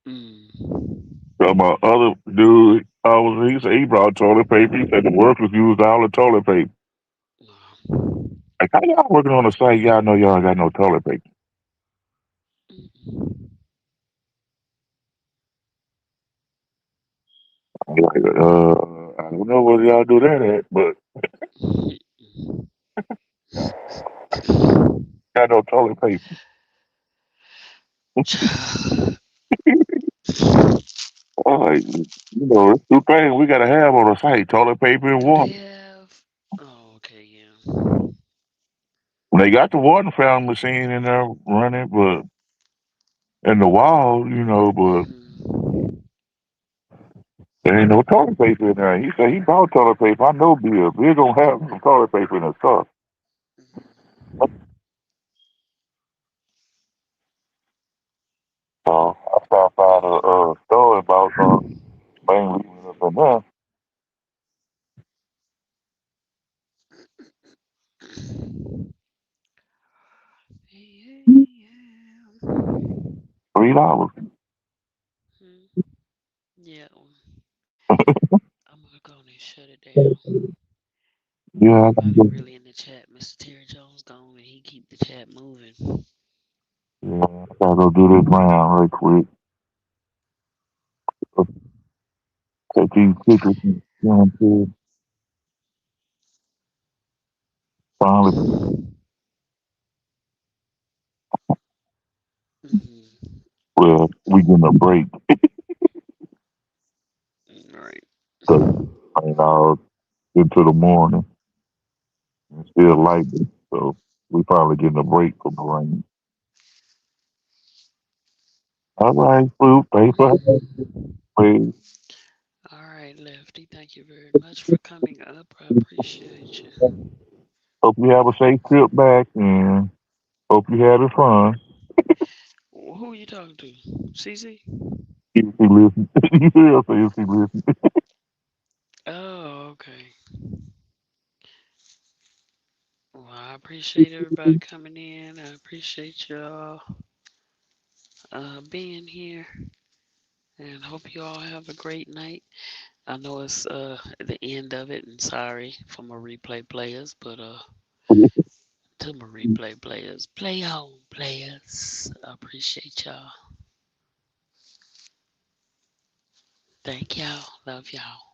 Speaker 1: Mm.
Speaker 3: So my other dude, he said he brought toilet paper. He said the workers used all the toilet paper.
Speaker 1: Wow.
Speaker 3: Like, how y'all working on a site? Y'all know y'all ain't got no toilet paper.
Speaker 1: Mm.
Speaker 3: I'm like, I don't know where y'all do that at, but got no toilet paper. I'm like, it's two things we gotta have on a site: toilet paper and
Speaker 1: Do they
Speaker 3: water.
Speaker 1: have?
Speaker 3: They got the water fountain machine in there running, but in the wall, but
Speaker 1: Mm-hmm.
Speaker 3: there ain't no toilet paper in there. He said he bought toilet paper. I know Bill. Bill gonna have some toilet paper in his car.
Speaker 1: Mm-hmm.
Speaker 3: So I stopped by the store and bought some. Ain't leaving up in there.
Speaker 1: Yeah.
Speaker 3: $3.
Speaker 1: Hmm. Yeah. I'm gonna go and shut it down.
Speaker 3: Yeah, I gotta
Speaker 1: Everybody
Speaker 3: go.
Speaker 1: really in the chat. Mr. Terry Jones gone and he keep the chat moving.
Speaker 3: Yeah, I gotta go do this round right quick. Take these pictures and send them to finally.
Speaker 1: Mm-hmm.
Speaker 3: Well, we getting a break
Speaker 1: All right.
Speaker 3: because ain't all into the morning and still light. So we probably getting a break from the rain. All right, Swoop. Thanks for having me.
Speaker 1: All right, Lefty. Thank you very much for coming up. I appreciate you.
Speaker 3: Hope you have a safe trip back and hope you had fun.
Speaker 1: Who are you talking to? CZ?
Speaker 3: If you listen, yeah, say if you listen.
Speaker 1: Oh, okay. Well, I appreciate everybody coming in. I appreciate y'all being here, and hope you all have a great night. I know it's the end of it, and sorry for my replay players, but to my replay players, play on, players. I appreciate y'all. Thank y'all. Love y'all.